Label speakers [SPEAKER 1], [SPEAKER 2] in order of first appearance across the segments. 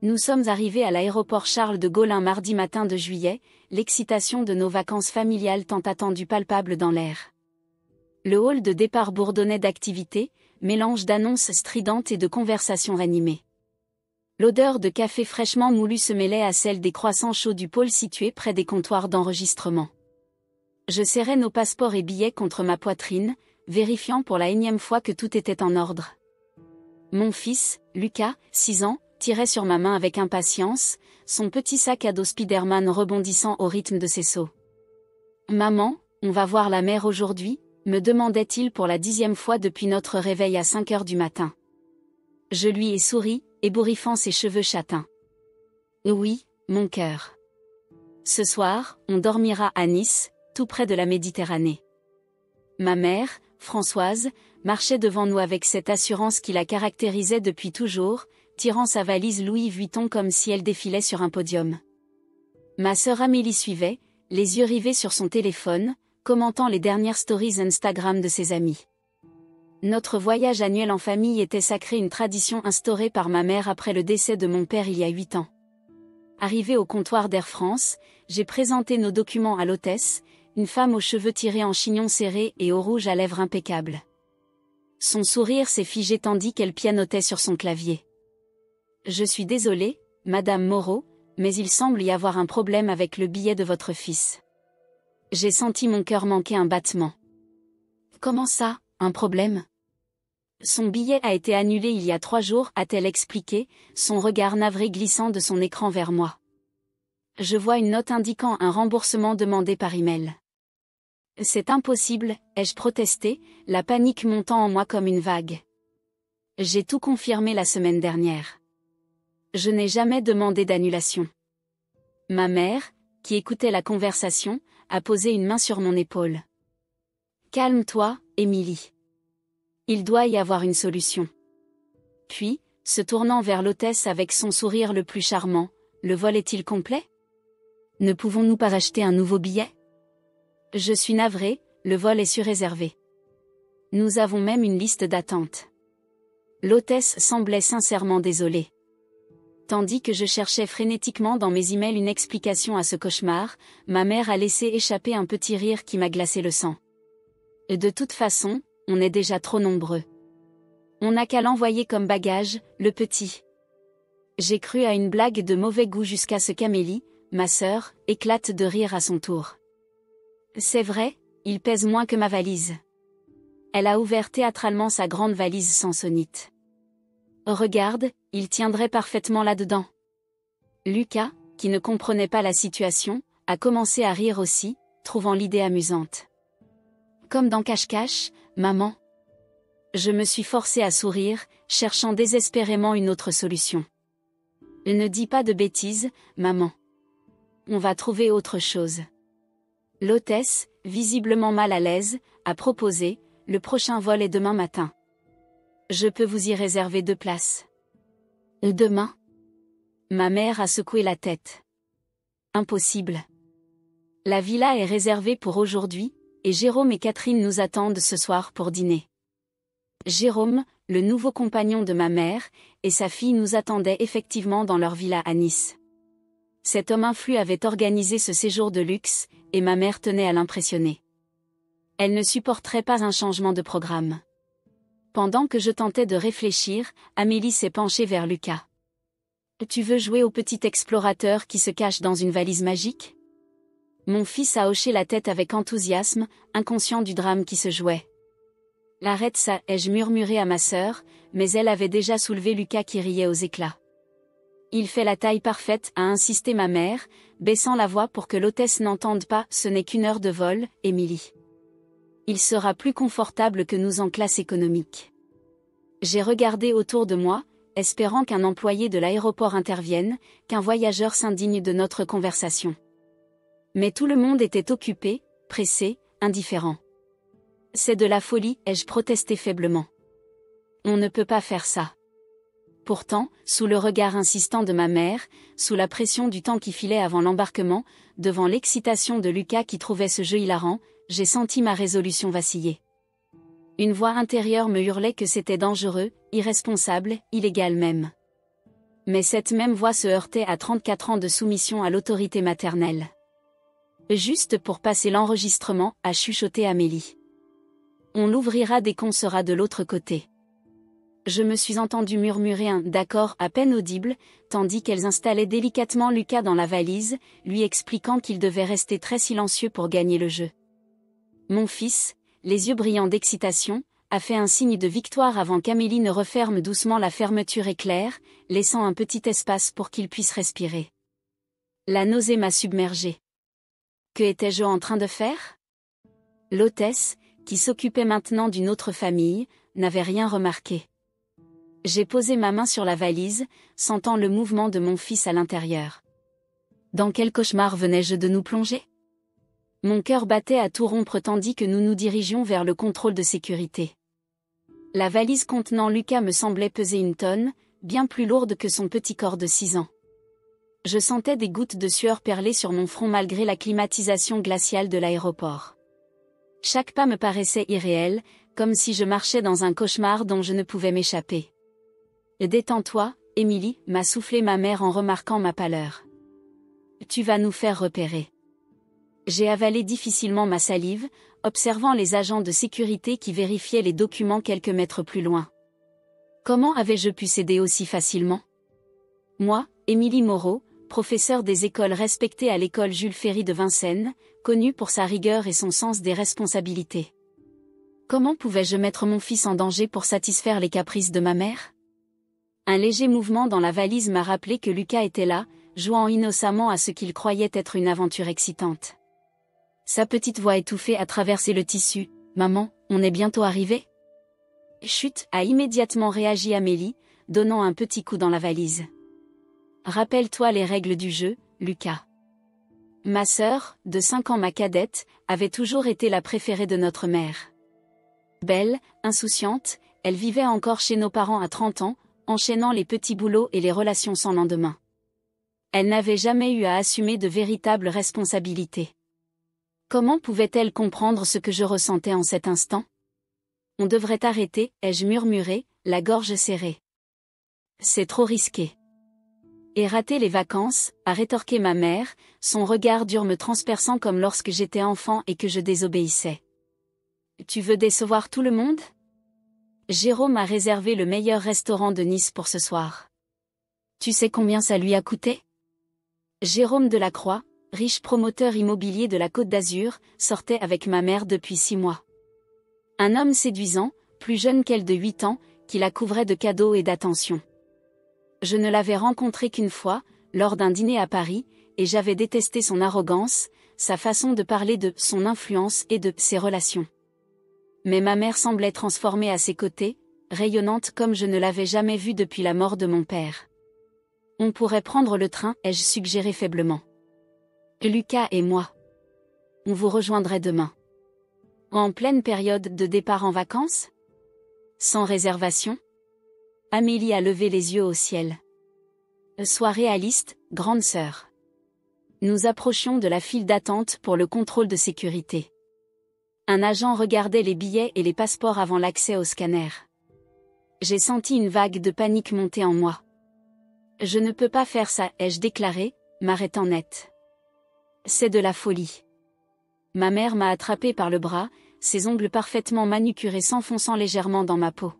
[SPEAKER 1] Nous sommes arrivés à l'aéroport Charles de Gaulle un mardi matin de juillet, l'excitation de nos vacances familiales tant attendues palpable dans l'air. Le hall de départ bourdonnait d'activités, mélange d'annonces stridentes et de conversations ranimées. L'odeur de café fraîchement moulu se mêlait à celle des croissants chauds du pôle situé près des comptoirs d'enregistrement. Je serrais nos passeports et billets contre ma poitrine, vérifiant pour la énième fois que tout était en ordre. Mon fils, Lucas, 6 ans, tirait sur ma main avec impatience, son petit sac à dos Spider-Man rebondissant au rythme de ses sauts. « Maman, on va voir la mer aujourd'hui ?» me demandait-il pour la 10e fois depuis notre réveil à 5 heures du matin. Je lui ai souri, ébouriffant ses cheveux châtains. « Oui, mon cœur. Ce soir, on dormira à Nice, tout près de la Méditerranée. » Ma mère, Françoise, marchait devant nous avec cette assurance qui la caractérisait depuis toujours, tirant sa valise Louis Vuitton comme si elle défilait sur un podium. Ma sœur Amélie suivait, les yeux rivés sur son téléphone, commentant les dernières stories Instagram de ses amis. Notre voyage annuel en famille était sacré, une tradition instaurée par ma mère après le décès de mon père il y a 8 ans. Arrivé au comptoir d'Air France, j'ai présenté nos documents à l'hôtesse, une femme aux cheveux tirés en chignon serré et au rouge à lèvres impeccable. Son sourire s'est figé tandis qu'elle pianotait sur son clavier. « Je suis désolée, Madame Moreau, mais il semble y avoir un problème avec le billet de votre fils. » J'ai senti mon cœur manquer un battement. « Comment ça, un problème ? Son billet a été annulé il y a 3 jours, a-t-elle expliqué, son regard navré glissant de son écran vers moi. Je vois une note indiquant un remboursement demandé par email. « C'est impossible », ai-je protesté, la panique montant en moi comme une vague. J'ai tout confirmé la semaine dernière. Je n'ai jamais demandé d'annulation. Ma mère, qui écoutait la conversation, a posé une main sur mon épaule. « Calme-toi, Émilie. Il doit y avoir une solution. » Puis, se tournant vers l'hôtesse avec son sourire le plus charmant, « Le vol est-il complet ? Ne pouvons-nous pas acheter un nouveau billet ? Je suis navrée, le vol est surréservé. Nous avons même une liste d'attente. » L'hôtesse semblait sincèrement désolée. Tandis que je cherchais frénétiquement dans mes emails une explication à ce cauchemar, ma mère a laissé échapper un petit rire qui m'a glacé le sang. Et de toute façon, on est déjà trop nombreux. On n'a qu'à l'envoyer comme bagage, le petit. J'ai cru à une blague de mauvais goût jusqu'à ce qu'Amélie, ma sœur, éclate de rire à son tour. C'est vrai, il pèse moins que ma valise. Elle a ouvert théâtralement sa grande valise samsonite. Regarde, il tiendrait parfaitement là-dedans. Lucas, qui ne comprenait pas la situation, a commencé à rire aussi, trouvant l'idée amusante. Comme dans Cache-Cache, maman. Je me suis forcée à sourire, cherchant désespérément une autre solution. Ne dis pas de bêtises, maman. On va trouver autre chose. L'hôtesse, visiblement mal à l'aise, a proposé, le prochain vol est demain matin. Je peux vous y réserver 2 places. Demain ? Ma mère a secoué la tête. Impossible. La villa est réservée pour aujourd'hui, et Jérôme et Catherine nous attendent ce soir pour dîner. Jérôme, le nouveau compagnon de ma mère, et sa fille nous attendaient effectivement dans leur villa à Nice. Cet homme influent avait organisé ce séjour de luxe, et ma mère tenait à l'impressionner. Elle ne supporterait pas un changement de programme. Pendant que je tentais de réfléchir, Amélie s'est penchée vers Lucas. « Tu veux jouer au petit explorateur qui se cache dans une valise magique ?» Mon fils a hoché la tête avec enthousiasme, inconscient du drame qui se jouait. « Arrête ça », ai-je murmuré à ma sœur, mais elle avait déjà soulevé Lucas qui riait aux éclats. « Il fait la taille parfaite », a insisté ma mère, baissant la voix pour que l'hôtesse n'entende pas « Ce n'est qu'1 heure de vol, Émilie. Il sera plus confortable que nous en classe économique. » J'ai regardé autour de moi, espérant qu'un employé de l'aéroport intervienne, qu'un voyageur s'indigne de notre conversation. Mais tout le monde était occupé, pressé, indifférent. « C'est de la folie », ai-je protesté faiblement. « On ne peut pas faire ça. » Pourtant, sous le regard insistant de ma mère, sous la pression du temps qui filait avant l'embarquement, devant l'excitation de Lucas qui trouvait ce jeu hilarant, j'ai senti ma résolution vaciller. Une voix intérieure me hurlait que c'était dangereux, irresponsable, illégal même. Mais cette même voix se heurtait à 34 ans de soumission à l'autorité maternelle. Juste pour passer l'enregistrement, a chuchoté Amélie. On l'ouvrira dès qu'on sera de l'autre côté. Je me suis entendu murmurer un « d'accord » à peine audible, tandis qu'elles installaient délicatement Lucas dans la valise, lui expliquant qu'il devait rester très silencieux pour gagner le jeu. Mon fils, les yeux brillants d'excitation, a fait un signe de victoire avant qu'Amélie ne referme doucement la fermeture éclair, laissant un petit espace pour qu'il puisse respirer. La nausée m'a submergée. Que étais-je en train de faire ? L'hôtesse, qui s'occupait maintenant d'une autre famille, n'avait rien remarqué. J'ai posé ma main sur la valise, sentant le mouvement de mon fils à l'intérieur. Dans quel cauchemar venais-je de nous plonger ? Mon cœur battait à tout rompre tandis que nous nous dirigions vers le contrôle de sécurité. La valise contenant Lucas me semblait peser 1 tonne, bien plus lourde que son petit corps de 6 ans. Je sentais des gouttes de sueur perler sur mon front malgré la climatisation glaciale de l'aéroport. Chaque pas me paraissait irréel, comme si je marchais dans un cauchemar dont je ne pouvais m'échapper. « Détends-toi, Émilie » m'a soufflé ma mère en remarquant ma pâleur. « Tu vas nous faire repérer. » J'ai avalé difficilement ma salive, observant les agents de sécurité qui vérifiaient les documents quelques mètres plus loin. Comment avais-je pu céder aussi facilement ? Moi, Émilie Moreau, professeure des écoles respectée à l'école Jules Ferry de Vincennes, connue pour sa rigueur et son sens des responsabilités. Comment pouvais-je mettre mon fils en danger pour satisfaire les caprices de ma mère ? Un léger mouvement dans la valise m'a rappelé que Lucas était là, jouant innocemment à ce qu'il croyait être une aventure excitante. Sa petite voix étouffée a traversé le tissu. « Maman, on est bientôt arrivé ?» Chut, a immédiatement réagi Amélie, donnant un petit coup dans la valise. « Rappelle-toi les règles du jeu, Lucas. » Ma sœur, de 5 ans ma cadette, avait toujours été la préférée de notre mère. Belle, insouciante, elle vivait encore chez nos parents à 30 ans, enchaînant les petits boulots et les relations sans lendemain. Elle n'avait jamais eu à assumer de véritables responsabilités. Comment pouvait-elle comprendre ce que je ressentais en cet instant ? On devrait arrêter, ai-je murmuré, la gorge serrée. C'est trop risqué. Et rater les vacances, a rétorqué ma mère, son regard dur me transperçant comme lorsque j'étais enfant et que je désobéissais. Tu veux décevoir tout le monde ? Jérôme a réservé le meilleur restaurant de Nice pour ce soir. Tu sais combien ça lui a coûté ? Jérôme Delacroix, riche promoteur immobilier de la Côte d'Azur, sortait avec ma mère depuis 6 mois. Un homme séduisant, plus jeune qu'elle de 8 ans, qui la couvrait de cadeaux et d'attentions. Je ne l'avais rencontré qu'une fois, lors d'un dîner à Paris, et j'avais détesté son arrogance, sa façon de parler de son influence et de ses relations. Mais ma mère semblait transformée à ses côtés, rayonnante comme je ne l'avais jamais vue depuis la mort de mon père. On pourrait prendre le train, ai-je suggéré faiblement. Lucas et moi. On vous rejoindrait demain. En pleine période de départ en vacances ? Sans réservation ? Amélie a levé les yeux au ciel. Sois réaliste, grande sœur. Nous approchions de la file d'attente pour le contrôle de sécurité. Un agent regardait les billets et les passeports avant l'accès au scanner. J'ai senti une vague de panique monter en moi. Je ne peux pas faire ça, ai-je déclaré, m'arrêtant net. C'est de la folie. Ma mère m'a attrapé par le bras, ses ongles parfaitement manucurés s'enfonçant légèrement dans ma peau.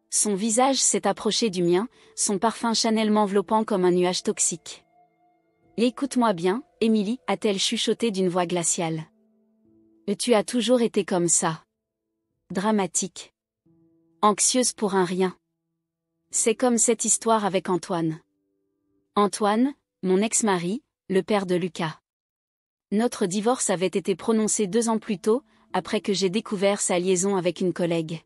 [SPEAKER 1] Son visage s'est approché du mien, son parfum Chanel m'enveloppant comme un nuage toxique. Écoute-moi bien, Émilie, a-t-elle chuchoté d'une voix glaciale. Tu as toujours été comme ça. Dramatique. Anxieuse pour un rien. C'est comme cette histoire avec Antoine. Antoine, mon ex-mari, le père de Lucas. Notre divorce avait été prononcé 2 ans plus tôt, après que j'ai découvert sa liaison avec une collègue.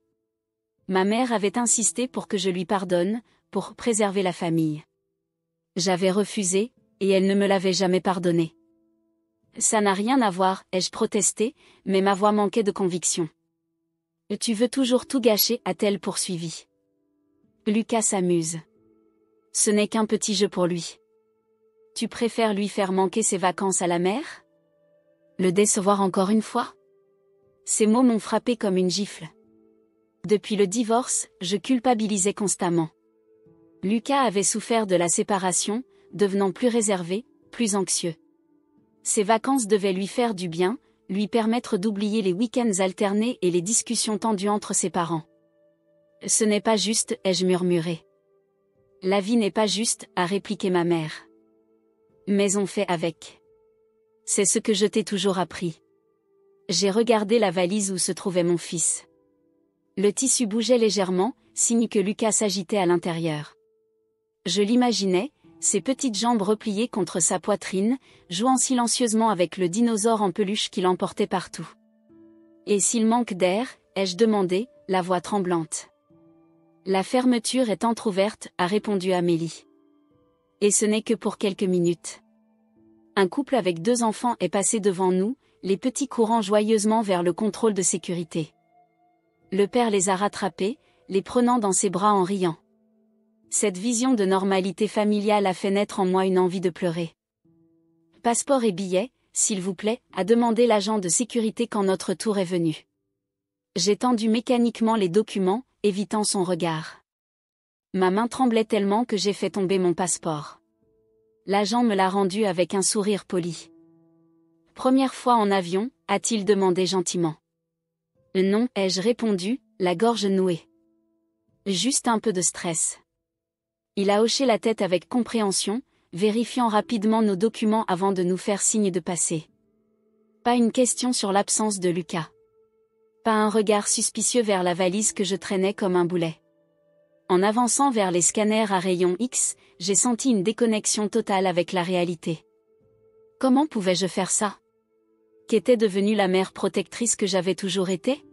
[SPEAKER 1] Ma mère avait insisté pour que je lui pardonne, pour préserver la famille. J'avais refusé, et elle ne me l'avait jamais pardonné. Ça n'a rien à voir, ai-je protesté, mais ma voix manquait de conviction. Tu veux toujours tout gâcher, a-t-elle poursuivi. Lucas s'amuse. Ce n'est qu'un petit jeu pour lui. Tu préfères lui faire manquer ses vacances à la mer ? Le décevoir encore une fois ? Ces mots m'ont frappé comme une gifle. Depuis le divorce, je culpabilisais constamment. Lucas avait souffert de la séparation, devenant plus réservé, plus anxieux. Ces vacances devaient lui faire du bien, lui permettre d'oublier les week-ends alternés et les discussions tendues entre ses parents. « Ce n'est pas juste », ai-je murmuré. « La vie n'est pas juste », a répliqué ma mère. « Mais on fait avec. C'est ce que je t'ai toujours appris. » J'ai regardé la valise où se trouvait mon fils. Le tissu bougeait légèrement, signe que Lucas s'agitait à l'intérieur. Je l'imaginais, ses petites jambes repliées contre sa poitrine, jouant silencieusement avec le dinosaure en peluche qui l'emportait partout. « Et s'il manque d'air ?» ai-je demandé, la voix tremblante. « La fermeture est entr'ouverte » a répondu Amélie. « Et ce n'est que pour quelques minutes. » Un couple avec 2 enfants est passé devant nous, les petits courant joyeusement vers le contrôle de sécurité. Le père les a rattrapés, les prenant dans ses bras en riant. Cette vision de normalité familiale a fait naître en moi une envie de pleurer. « Passeport et billets, s'il vous plaît » a demandé l'agent de sécurité quand notre tour est venu. J'ai tendu mécaniquement les documents, évitant son regard. Ma main tremblait tellement que j'ai fait tomber mon passeport. L'agent me l'a rendu avec un sourire poli. « Première fois en avion ?» a-t-il demandé gentiment. « Non » ai-je répondu, la gorge nouée. « Juste un peu de stress. » Il a hoché la tête avec compréhension, vérifiant rapidement nos documents avant de nous faire signe de passer. Pas une question sur l'absence de Lucas. Pas un regard suspicieux vers la valise que je traînais comme un boulet. En avançant vers les scanners à rayon X, j'ai senti une déconnexion totale avec la réalité. Comment pouvais-je faire ça? Qu'était devenue la mère protectrice que j'avais toujours été?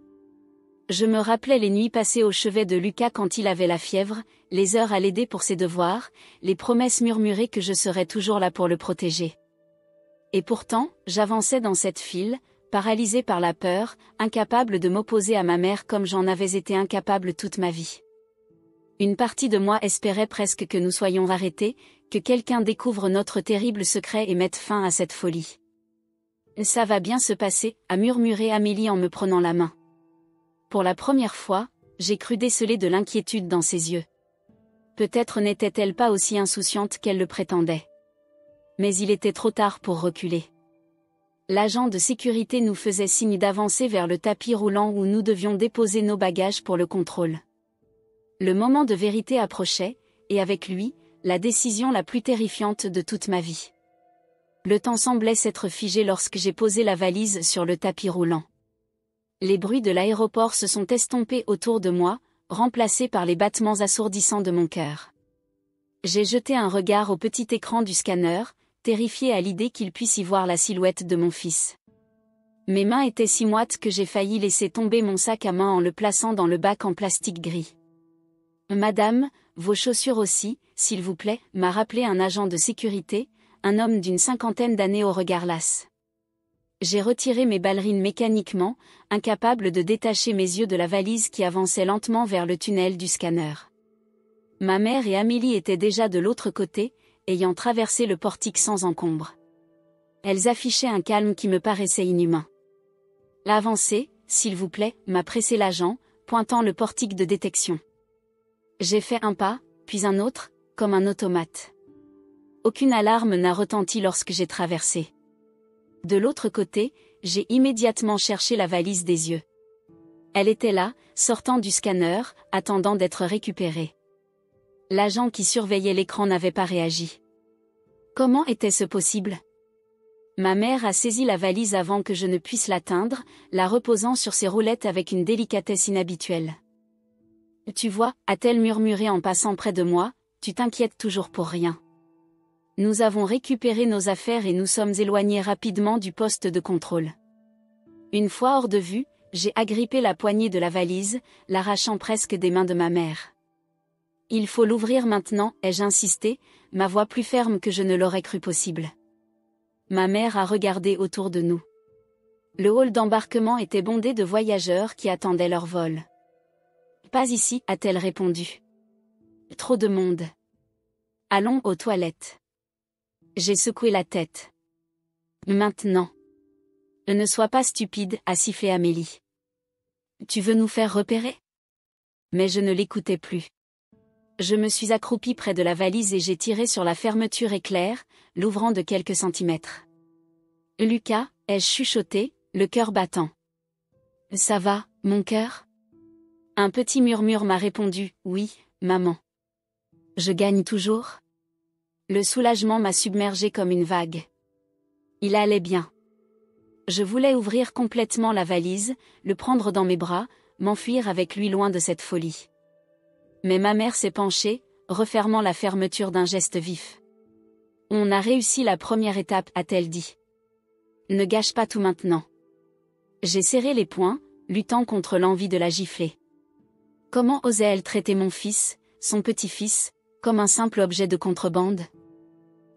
[SPEAKER 1] Je me rappelais les nuits passées au chevet de Lucas quand il avait la fièvre, les heures à l'aider pour ses devoirs, les promesses murmurées que je serais toujours là pour le protéger. Et pourtant, j'avançais dans cette file, paralysée par la peur, incapable de m'opposer à ma mère comme j'en avais été incapable toute ma vie. Une partie de moi espérait presque que nous soyons arrêtés, que quelqu'un découvre notre terrible secret et mette fin à cette folie. « Ça va bien se passer » a murmuré Amélie en me prenant la main. Pour la première fois, j'ai cru déceler de l'inquiétude dans ses yeux. Peut-être n'était-elle pas aussi insouciante qu'elle le prétendait. Mais il était trop tard pour reculer. L'agent de sécurité nous faisait signe d'avancer vers le tapis roulant où nous devions déposer nos bagages pour le contrôle. Le moment de vérité approchait, et avec lui, la décision la plus terrifiante de toute ma vie. Le temps semblait s'être figé lorsque j'ai posé la valise sur le tapis roulant. Les bruits de l'aéroport se sont estompés autour de moi, remplacés par les battements assourdissants de mon cœur. J'ai jeté un regard au petit écran du scanner, terrifié à l'idée qu'il puisse y voir la silhouette de mon fils. Mes mains étaient si moites que j'ai failli laisser tomber mon sac à main en le plaçant dans le bac en plastique gris. « Madame, vos chaussures aussi, s'il vous plaît » m'a rappelé un agent de sécurité, un homme d'une 50aine d'années au regard las. J'ai retiré mes ballerines mécaniquement, incapable de détacher mes yeux de la valise qui avançait lentement vers le tunnel du scanner. Ma mère et Amélie étaient déjà de l'autre côté, ayant traversé le portique sans encombre. Elles affichaient un calme qui me paraissait inhumain. « Avancez, s'il vous plaît » m'a pressé l'agent, pointant le portique de détection. J'ai fait un pas, puis un autre, comme un automate. Aucune alarme n'a retenti lorsque j'ai traversé. De l'autre côté, j'ai immédiatement cherché la valise des yeux. Elle était là, sortant du scanner, attendant d'être récupérée. L'agent qui surveillait l'écran n'avait pas réagi. Comment était-ce possible? Ma mère a saisi la valise avant que je ne puisse l'atteindre, la reposant sur ses roulettes avec une délicatesse inhabituelle. « Tu vois » a-t-elle murmuré en passant près de moi, « tu t'inquiètes toujours pour rien. » Nous avons récupéré nos affaires et nous sommes éloignés rapidement du poste de contrôle. Une fois hors de vue, j'ai agrippé la poignée de la valise, l'arrachant presque des mains de ma mère. « Il faut l'ouvrir maintenant » ai-je insisté, ma voix plus ferme que je ne l'aurais cru possible. Ma mère a regardé autour de nous. Le hall d'embarquement était bondé de voyageurs qui attendaient leur vol. « Pas ici » a-t-elle répondu. « Trop de monde. Allons aux toilettes. » J'ai secoué la tête. « Maintenant. » « Ne sois pas stupide » a sifflé Amélie. « Tu veux nous faire repérer ?» Mais je ne l'écoutais plus. Je me suis accroupie près de la valise et j'ai tiré sur la fermeture éclair, l'ouvrant de quelques centimètres. « Lucas » ai-je chuchoté, le cœur battant. « Ça va, mon cœur ?» Un petit murmure m'a répondu « Oui, maman. » Je gagne toujours ? Le soulagement m'a submergé comme une vague. Il allait bien. Je voulais ouvrir complètement la valise, le prendre dans mes bras, m'enfuir avec lui loin de cette folie. Mais ma mère s'est penchée, refermant la fermeture d'un geste vif. « On a réussi la première étape » a-t-elle dit. « Ne gâche pas tout maintenant. » J'ai serré les poings, luttant contre l'envie de la gifler. Comment osait-elle traiter mon fils, son petit-fils, comme un simple objet de contrebande ?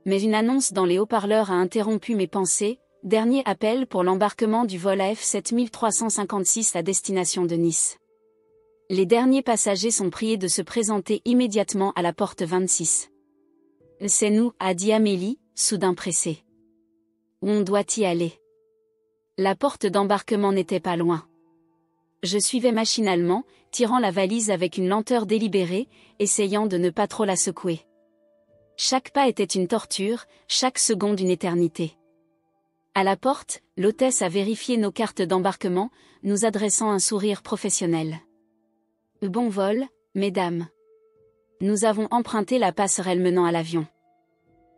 [SPEAKER 1] Mais une annonce dans les haut-parleurs a interrompu mes pensées. Dernier appel pour l'embarquement du vol AF 7356 à destination de Nice. Les derniers passagers sont priés de se présenter immédiatement à la porte 26. « C'est nous » a dit Amélie, soudain pressée. « On doit y aller. » La porte d'embarquement n'était pas loin. Je suivais machinalement, tirant la valise avec une lenteur délibérée, essayant de ne pas trop la secouer. Chaque pas était une torture, chaque seconde une éternité. À la porte, l'hôtesse a vérifié nos cartes d'embarquement, nous adressant un sourire professionnel. « Bon vol, mesdames. » Nous avons emprunté la passerelle menant à l'avion.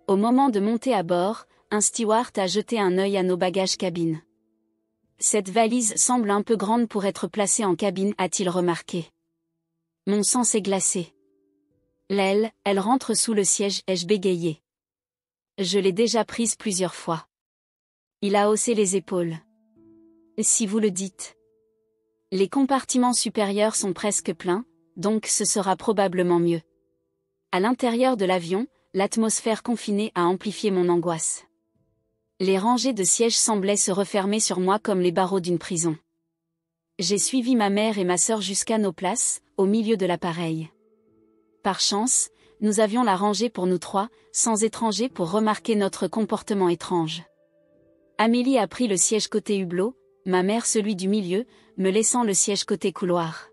[SPEAKER 1] Au moment de monter à bord, un steward a jeté un œil à nos bagages cabine. « Cette valise semble un peu grande pour être placée en cabine » a-t-il remarqué. Mon sang s'est glacé. « L'aile, elle rentre sous le siège » ai-je bégayé. Je l'ai déjà prise plusieurs fois. Il a haussé les épaules. « Si vous le dites. » Les compartiments supérieurs sont presque pleins, donc ce sera probablement mieux. À l'intérieur de l'avion, l'atmosphère confinée a amplifié mon angoisse. Les rangées de sièges semblaient se refermer sur moi comme les barreaux d'une prison. J'ai suivi ma mère et ma sœur jusqu'à nos places, au milieu de l'appareil. Par chance, nous avions la rangée pour nous trois, sans étrangers pour remarquer notre comportement étrange. Amélie a pris le siège côté hublot, ma mère celui du milieu, me laissant le siège côté couloir.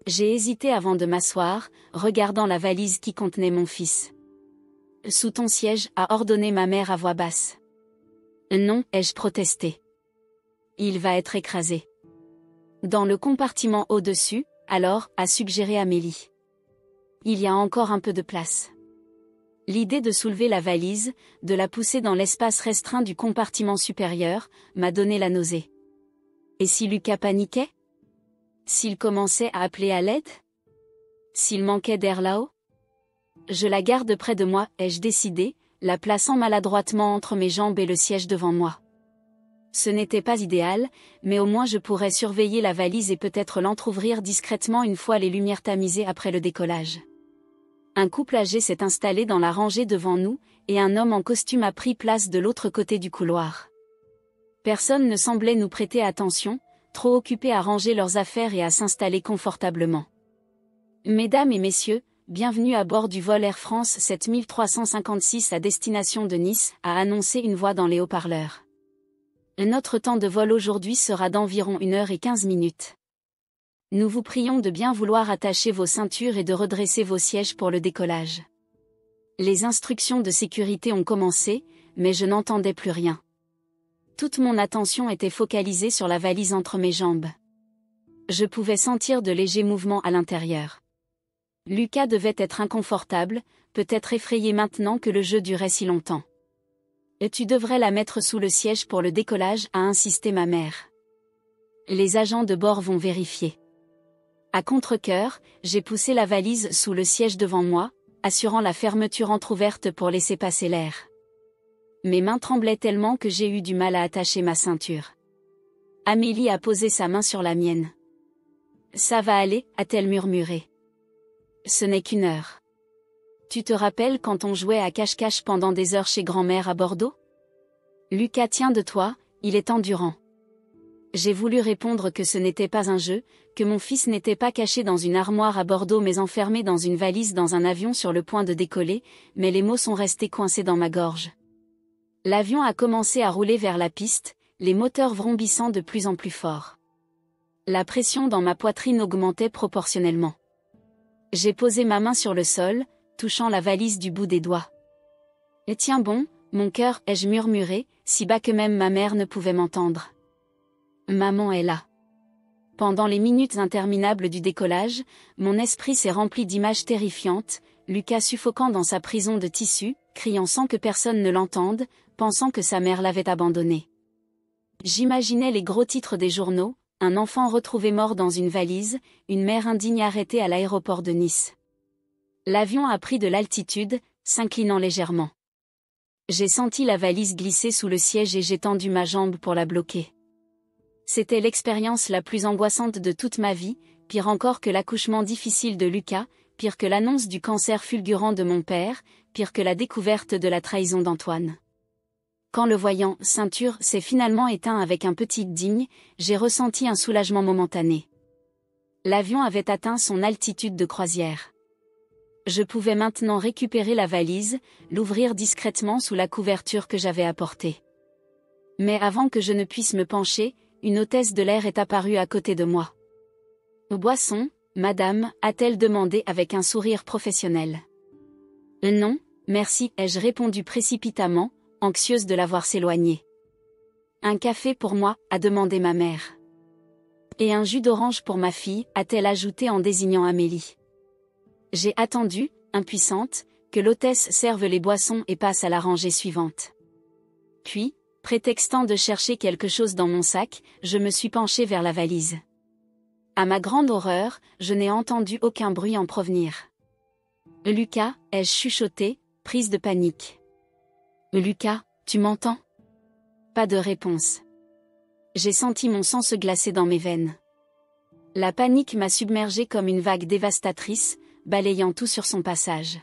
[SPEAKER 1] J'ai hésité avant de m'asseoir, regardant la valise qui contenait mon fils. « Sous ton siège » a ordonné ma mère à voix basse. « Non » ai-je protesté. « Il va être écrasé. » Dans le compartiment au-dessus, alors, a suggéré Amélie. Il y a encore un peu de place. L'idée de soulever la valise, de la pousser dans l'espace restreint du compartiment supérieur, m'a donné la nausée. Et si Lucas paniquait ? S'il commençait à appeler à l'aide ? S'il manquait d'air là-haut ? Je la garde près de moi, ai-je décidé, la plaçant maladroitement entre mes jambes et le siège devant moi. Ce n'était pas idéal, mais au moins je pourrais surveiller la valise et peut-être l'entrouvrir discrètement une fois les lumières tamisées après le décollage. Un couple âgé s'est installé dans la rangée devant nous, et un homme en costume a pris place de l'autre côté du couloir. Personne ne semblait nous prêter attention, trop occupés à ranger leurs affaires et à s'installer confortablement. « Mesdames et messieurs, bienvenue à bord du vol Air France 7356 à destination de Nice » a annoncé une voix dans les haut-parleurs. Notre temps de vol aujourd'hui sera d'environ 1h15. Nous vous prions de bien vouloir attacher vos ceintures et de redresser vos sièges pour le décollage. Les instructions de sécurité ont commencé, mais je n'entendais plus rien. Toute mon attention était focalisée sur la valise entre mes jambes. Je pouvais sentir de légers mouvements à l'intérieur. Lucas devait être inconfortable, peut-être effrayé maintenant que le jeu durait si longtemps. « Et tu devrais la mettre sous le siège pour le décollage » a insisté ma mère. Les agents de bord vont vérifier. À contre-cœur, j'ai poussé la valise sous le siège devant moi, assurant la fermeture entr'ouverte pour laisser passer l'air. Mes mains tremblaient tellement que j'ai eu du mal à attacher ma ceinture. Amélie a posé sa main sur la mienne. « Ça va aller » a-t-elle murmuré. « Ce n'est qu'1 heure. Tu te rappelles quand on jouait à cache-cache pendant des heures chez grand-mère à Bordeaux ? Lucas tient de toi, il est endurant. » J'ai voulu répondre que ce n'était pas un jeu, que mon fils n'était pas caché dans une armoire à Bordeaux mais enfermé dans une valise dans un avion sur le point de décoller, mais les mots sont restés coincés dans ma gorge. L'avion a commencé à rouler vers la piste, les moteurs vrombissant de plus en plus fort. La pression dans ma poitrine augmentait proportionnellement. J'ai posé ma main sur le sol, touchant la valise du bout des doigts. « Et tiens bon, mon cœur, ai-je murmuré, si bas que même ma mère ne pouvait m'entendre. Maman est là. » Pendant les minutes interminables du décollage, mon esprit s'est rempli d'images terrifiantes, Lucas suffocant dans sa prison de tissu, criant sans que personne ne l'entende, pensant que sa mère l'avait abandonné. J'imaginais les gros titres des journaux, un enfant retrouvé mort dans une valise, une mère indigne arrêtée à l'aéroport de Nice. L'avion a pris de l'altitude, s'inclinant légèrement. J'ai senti la valise glisser sous le siège et j'ai tendu ma jambe pour la bloquer. C'était l'expérience la plus angoissante de toute ma vie, pire encore que l'accouchement difficile de Lucas, pire que l'annonce du cancer fulgurant de mon père, pire que la découverte de la trahison d'Antoine. Quand le voyant ceinture s'est finalement éteint avec un petit digne, j'ai ressenti un soulagement momentané. L'avion avait atteint son altitude de croisière. Je pouvais maintenant récupérer la valise, l'ouvrir discrètement sous la couverture que j'avais apportée. Mais avant que je ne puisse me pencher, une hôtesse de l'air est apparue à côté de moi. « Boisson, madame » a-t-elle demandé avec un sourire professionnel. « Non, merci » ai-je répondu précipitamment, anxieuse de la voir s'éloigner. « Un café pour moi » a demandé ma mère. « Et un jus d'orange pour ma fille » a-t-elle ajouté en désignant Amélie. J'ai attendu, impuissante, que l'hôtesse serve les boissons et passe à la rangée suivante. Puis, prétextant de chercher quelque chose dans mon sac, je me suis penchée vers la valise. À ma grande horreur, je n'ai entendu aucun bruit en provenir. « Lucas » ai-je chuchoté, prise de panique. « Lucas, tu m'entends ?» Pas de réponse. J'ai senti mon sang se glacer dans mes veines. La panique m'a submergée comme une vague dévastatrice, balayant tout sur son passage.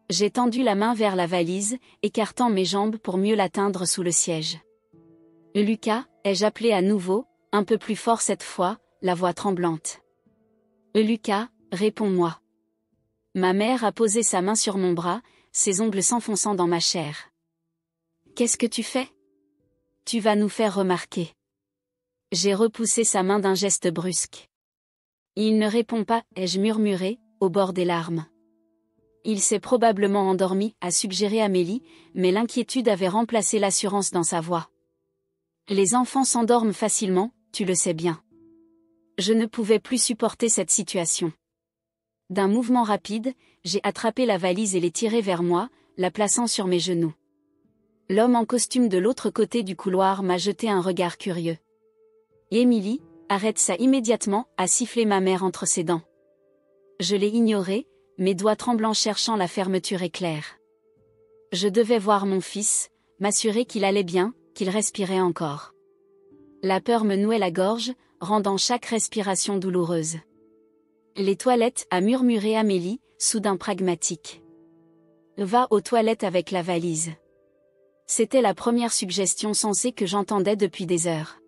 [SPEAKER 1] J'ai tendu la main vers la valise, écartant mes jambes pour mieux l'atteindre sous le siège. « Lucas » ai-je appelé à nouveau, un peu plus fort cette fois, la voix tremblante. « Lucas, réponds-moi. » Ma mère a posé sa main sur mon bras, ses ongles s'enfonçant dans ma chair. « Qu'est-ce que tu fais ? Tu vas nous faire remarquer. » J'ai repoussé sa main d'un geste brusque. « Il ne répond pas » ai-je murmuré, au bord des larmes. Il s'est probablement endormi, a suggéré Amélie, mais l'inquiétude avait remplacé l'assurance dans sa voix. Les enfants s'endorment facilement, tu le sais bien. Je ne pouvais plus supporter cette situation. D'un mouvement rapide, j'ai attrapé la valise et l'ai tirée vers moi, la plaçant sur mes genoux. L'homme en costume de l'autre côté du couloir m'a jeté un regard curieux. « Émilie, arrête ça immédiatement » a sifflé ma mère entre ses dents. Je l'ai ignoré, mes doigts tremblants cherchant la fermeture éclair. Je devais voir mon fils, m'assurer qu'il allait bien, qu'il respirait encore. La peur me nouait la gorge, rendant chaque respiration douloureuse. « Les toilettes » a murmuré Amélie, soudain pragmatique. « Va aux toilettes avec la valise. » C'était la première suggestion sensée que j'entendais depuis des heures.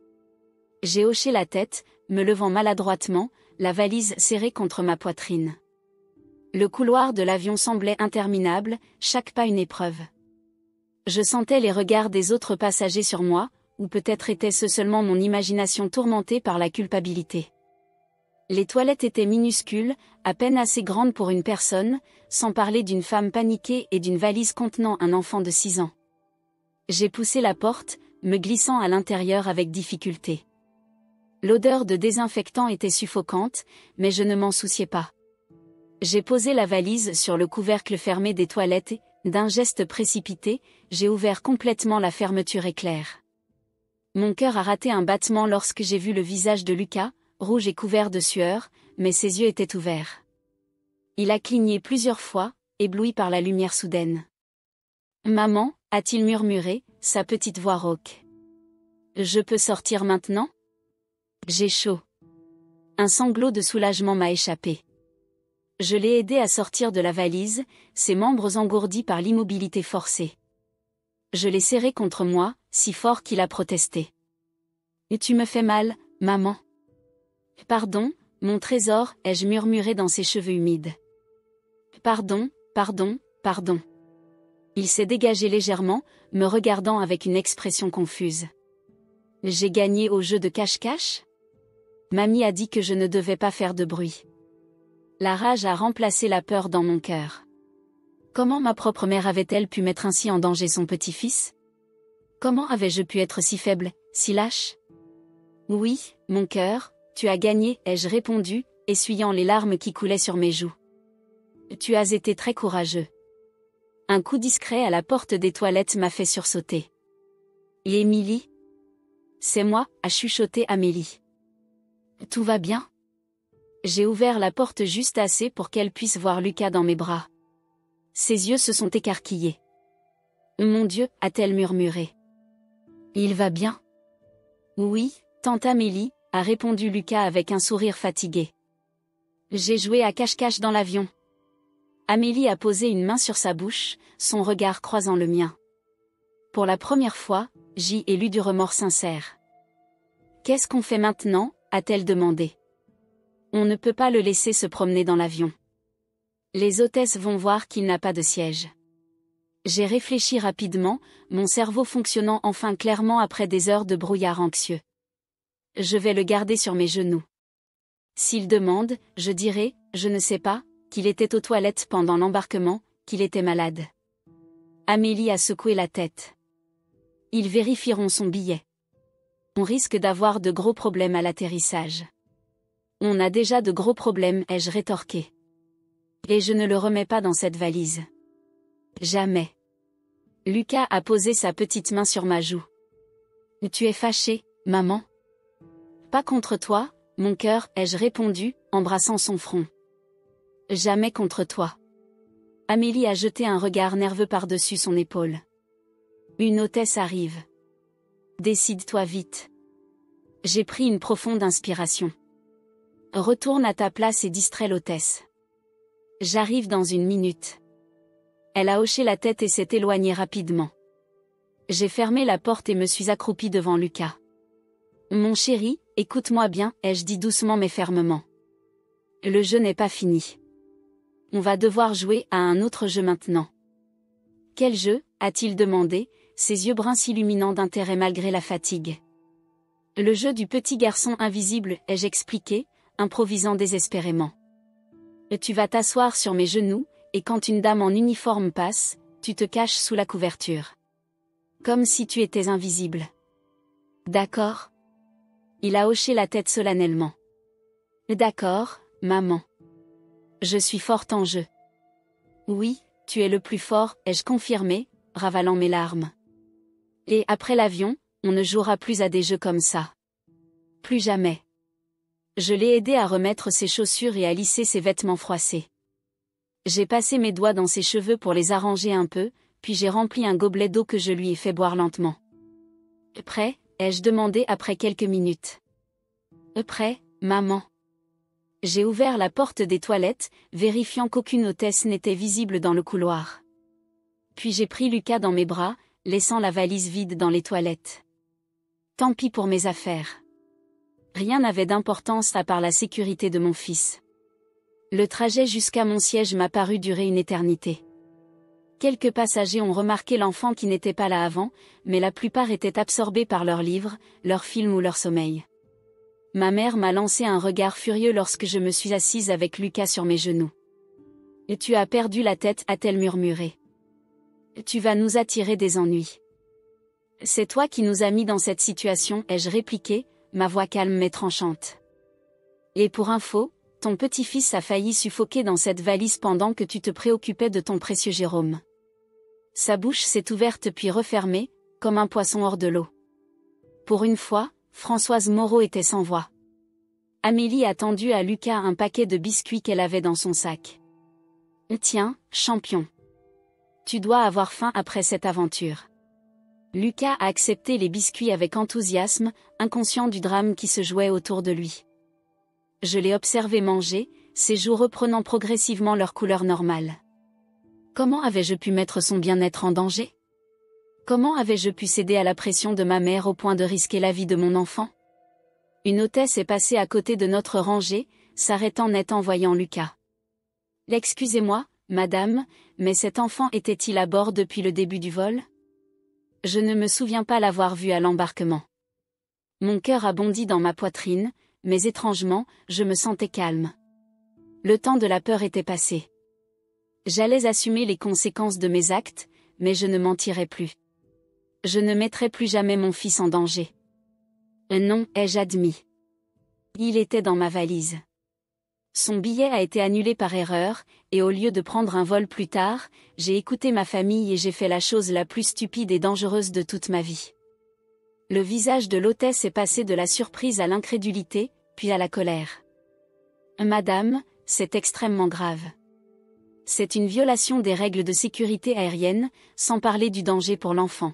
[SPEAKER 1] J'ai hoché la tête, me levant maladroitement, la valise serrée contre ma poitrine. Le couloir de l'avion semblait interminable, chaque pas une épreuve. Je sentais les regards des autres passagers sur moi, ou peut-être était-ce seulement mon imagination tourmentée par la culpabilité. Les toilettes étaient minuscules, à peine assez grandes pour une personne, sans parler d'une femme paniquée et d'une valise contenant un enfant de 6 ans. J'ai poussé la porte, me glissant à l'intérieur avec difficulté. L'odeur de désinfectant était suffocante, mais je ne m'en souciais pas. J'ai posé la valise sur le couvercle fermé des toilettes et, d'un geste précipité, j'ai ouvert complètement la fermeture éclair. Mon cœur a raté un battement lorsque j'ai vu le visage de Lucas, rouge et couvert de sueur, mais ses yeux étaient ouverts. Il a cligné plusieurs fois, ébloui par la lumière soudaine. « Maman » a-t-il murmuré, sa petite voix rauque. « Je peux sortir maintenant ? » J'ai chaud. Un sanglot de soulagement m'a échappé. Je l'ai aidé à sortir de la valise, ses membres engourdis par l'immobilité forcée. Je l'ai serré contre moi, si fort qu'il a protesté. « Et tu me fais mal, maman ?» »« Pardon, mon trésor » ai-je murmuré dans ses cheveux humides. « Pardon, pardon, pardon. » Il s'est dégagé légèrement, me regardant avec une expression confuse. « J'ai gagné au jeu de cache-cache ? Mamie a dit que je ne devais pas faire de bruit. » La rage a remplacé la peur dans mon cœur. Comment ma propre mère avait-elle pu mettre ainsi en danger son petit-fils? Comment avais-je pu être si faible, si lâche? Oui, mon cœur, tu as gagné, ai-je répondu, essuyant les larmes qui coulaient sur mes joues. Tu as été très courageux. Un coup discret à la porte des toilettes m'a fait sursauter. Et Émilie? C'est moi, a chuchoté Amélie. Tout va bien? J'ai ouvert la porte juste assez pour qu'elle puisse voir Lucas dans mes bras. Ses yeux se sont écarquillés. Mon Dieu, a-t-elle murmuré. Il va bien? Oui, tante Amélie, a répondu Lucas avec un sourire fatigué. J'ai joué à cache-cache dans l'avion. Amélie a posé une main sur sa bouche, son regard croisant le mien. Pour la première fois, j'y ai lu du remords sincère. Qu'est-ce qu'on fait maintenant, a-t-elle demandé. On ne peut pas le laisser se promener dans l'avion. Les hôtesses vont voir qu'il n'a pas de siège. J'ai réfléchi rapidement, mon cerveau fonctionnant enfin clairement après des heures de brouillard anxieux. Je vais le garder sur mes genoux. S'il demande, je dirai, je ne sais pas, qu'il était aux toilettes pendant l'embarquement, qu'il était malade. Amélie a secoué la tête. Ils vérifieront son billet. On risque d'avoir de gros problèmes à l'atterrissage. On a déjà de gros problèmes, ai-je rétorqué. Et je ne le remets pas dans cette valise. Jamais. Lucas a posé sa petite main sur ma joue. Tu es fâchée, maman? Pas contre toi, mon cœur, ai-je répondu, embrassant son front. Jamais contre toi. Amélie a jeté un regard nerveux par-dessus son épaule. Une hôtesse arrive. Décide-toi vite. J'ai pris une profonde inspiration. Retourne à ta place et distrais l'hôtesse. J'arrive dans une minute. Elle a hoché la tête et s'est éloignée rapidement. J'ai fermé la porte et me suis accroupie devant Lucas. Mon chéri, écoute-moi bien, ai-je dit doucement mais fermement. Le jeu n'est pas fini. On va devoir jouer à un autre jeu maintenant. Quel jeu, a-t-il demandé, ses yeux bruns s'illuminant d'intérêt malgré la fatigue. Le jeu du petit garçon invisible, ai-je expliqué, improvisant désespérément. Tu vas t'asseoir sur mes genoux, et quand une dame en uniforme passe, tu te caches sous la couverture. Comme si tu étais invisible. D'accord? Il a hoché la tête solennellement. D'accord, maman. Je suis forte en jeu. Oui, tu es le plus fort, ai-je confirmé, ravalant mes larmes. Et après l'avion, on ne jouera plus à des jeux comme ça. Plus jamais. Je l'ai aidé à remettre ses chaussures et à lisser ses vêtements froissés. J'ai passé mes doigts dans ses cheveux pour les arranger un peu, puis j'ai rempli un gobelet d'eau que je lui ai fait boire lentement. Prêt, ai-je demandé après quelques minutes. Prêt, maman. J'ai ouvert la porte des toilettes, vérifiant qu'aucune hôtesse n'était visible dans le couloir. Puis j'ai pris Lucas dans mes bras, laissant la valise vide dans les toilettes. Tant pis pour mes affaires. Rien n'avait d'importance à part la sécurité de mon fils. Le trajet jusqu'à mon siège m'a paru durer une éternité. Quelques passagers ont remarqué l'enfant qui n'était pas là avant, mais la plupart étaient absorbés par leurs livres, leurs films ou leur sommeil. Ma mère m'a lancé un regard furieux lorsque je me suis assise avec Lucas sur mes genoux. « Et tu as perdu la tête » a-t-elle murmuré. « Tu vas nous attirer des ennuis. »« C'est toi qui nous as mis dans cette situation » ai-je répliqué, ma voix calme mais tranchante. « Et pour info, ton petit-fils a failli suffoquer dans cette valise pendant que tu te préoccupais de ton précieux Jérôme. » Sa bouche s'est ouverte puis refermée, comme un poisson hors de l'eau. Pour une fois, Françoise Moreau était sans voix. Amélie a tendu à Lucas un paquet de biscuits qu'elle avait dans son sac. « Tiens, champion. Tu dois avoir faim après cette aventure. » Lucas a accepté les biscuits avec enthousiasme, inconscient du drame qui se jouait autour de lui. Je l'ai observé manger, ses joues reprenant progressivement leur couleur normale. Comment avais-je pu mettre son bien-être en danger? Comment avais-je pu céder à la pression de ma mère au point de risquer la vie de mon enfant? Une hôtesse est passée à côté de notre rangée, s'arrêtant net en voyant Lucas. « Excusez-moi, madame, mais cet enfant était-il à bord depuis le début du vol? Je ne me souviens pas l'avoir vu à l'embarquement. » Mon cœur a bondi dans ma poitrine, mais étrangement, je me sentais calme. Le temps de la peur était passé. J'allais assumer les conséquences de mes actes, mais je ne mentirais plus. Je ne mettrai plus jamais mon fils en danger. Non, ai-je admis. Il était dans ma valise. Son billet a été annulé par erreur, et au lieu de prendre un vol plus tard, j'ai écouté ma famille et j'ai fait la chose la plus stupide et dangereuse de toute ma vie. Le visage de l'hôtesse est passé de la surprise à l'incrédulité, puis à la colère. Madame, c'est extrêmement grave. C'est une violation des règles de sécurité aérienne, sans parler du danger pour l'enfant.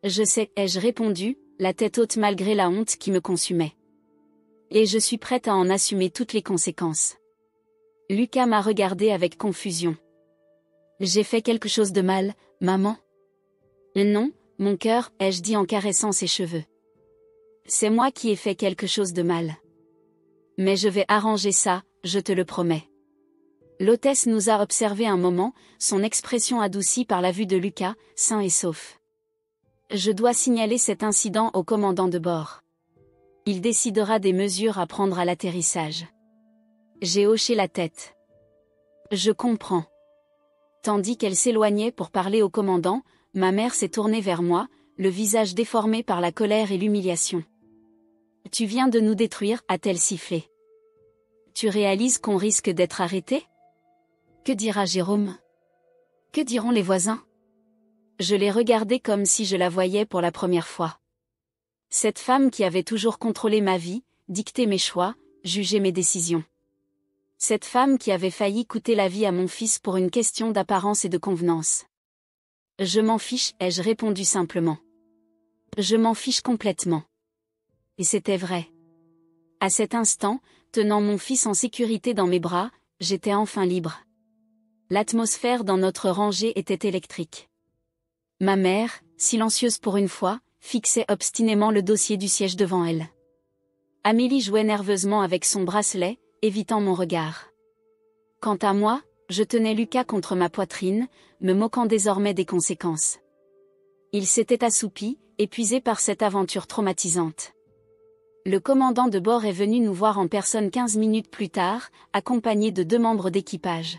[SPEAKER 1] Je sais, ai-je répondu, la tête haute malgré la honte qui me consumait. Et je suis prête à en assumer toutes les conséquences. Lucas m'a regardé avec confusion. J'ai fait quelque chose de mal, maman? Non, mon cœur, ai-je dit en caressant ses cheveux. C'est moi qui ai fait quelque chose de mal. Mais je vais arranger ça, je te le promets. L'hôtesse nous a observé un moment, son expression adoucie par la vue de Lucas, sain et sauf. Je dois signaler cet incident au commandant de bord. Il décidera des mesures à prendre à l'atterrissage. J'ai hoché la tête. Je comprends. Tandis qu'elle s'éloignait pour parler au commandant, ma mère s'est tournée vers moi, le visage déformé par la colère et l'humiliation. Tu viens de nous détruire, a-t-elle sifflé. Tu réalises qu'on risque d'être arrêté? Que dira Jérôme? Que diront les voisins? Je l'ai regardée comme si je la voyais pour la première fois. Cette femme qui avait toujours contrôlé ma vie, dicté mes choix, jugé mes décisions. Cette femme qui avait failli coûter la vie à mon fils pour une question d'apparence et de convenance. Je m'en fiche, ai-je répondu simplement. Je m'en fiche complètement. Et c'était vrai. À cet instant, tenant mon fils en sécurité dans mes bras, j'étais enfin libre. L'atmosphère dans notre rangée était électrique. Ma mère, silencieuse pour une fois, fixait obstinément le dossier du siège devant elle. Amélie jouait nerveusement avec son bracelet, évitant mon regard. Quant à moi, je tenais Lucas contre ma poitrine, me moquant désormais des conséquences. Il s'était assoupi, épuisé par cette aventure traumatisante. Le commandant de bord est venu nous voir en personne 15 minutes plus tard, accompagné de 2 membres d'équipage.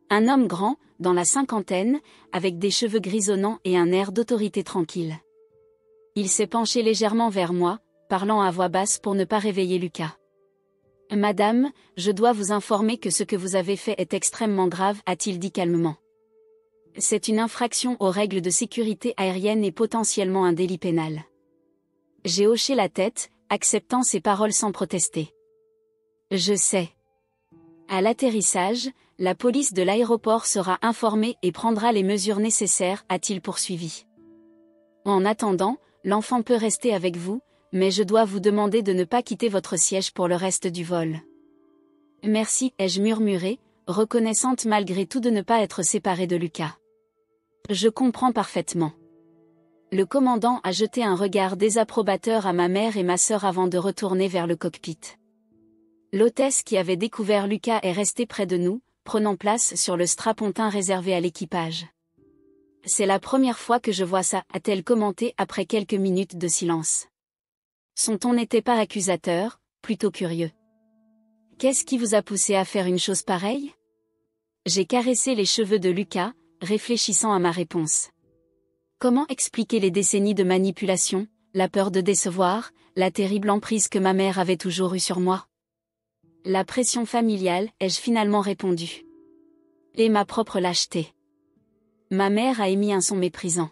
[SPEAKER 1] Un homme grand, dans la cinquantaine, avec des cheveux grisonnants et un air d'autorité tranquille. Il s'est penché légèrement vers moi, parlant à voix basse pour ne pas réveiller Lucas. « Madame, je dois vous informer que ce que vous avez fait est extrêmement grave, a-t-il dit calmement. C'est une infraction aux règles de sécurité aérienne et potentiellement un délit pénal. » J'ai hoché la tête, acceptant ces paroles sans protester. Je sais. À l'atterrissage, la police de l'aéroport sera informée et prendra les mesures nécessaires, a-t-il poursuivi. En attendant, l'enfant peut rester avec vous, mais je dois vous demander de ne pas quitter votre siège pour le reste du vol. Merci, ai-je murmuré, reconnaissante malgré tout de ne pas être séparée de Lucas. Je comprends parfaitement. Le commandant a jeté un regard désapprobateur à ma mère et ma sœur avant de retourner vers le cockpit. L'hôtesse qui avait découvert Lucas est restée près de nous, prenant place sur le strapontin réservé à l'équipage. C'est la première fois que je vois ça, a-t-elle commenté après quelques minutes de silence. Son ton n'était pas accusateur, plutôt curieux. Qu'est-ce qui vous a poussé à faire une chose pareille? J'ai caressé les cheveux de Lucas, réfléchissant à ma réponse. Comment expliquer les décennies de manipulation, la peur de décevoir, la terrible emprise que ma mère avait toujours eue sur moi? La pression familiale, ai-je finalement répondu. Et ma propre lâcheté. Ma mère a émis un son méprisant.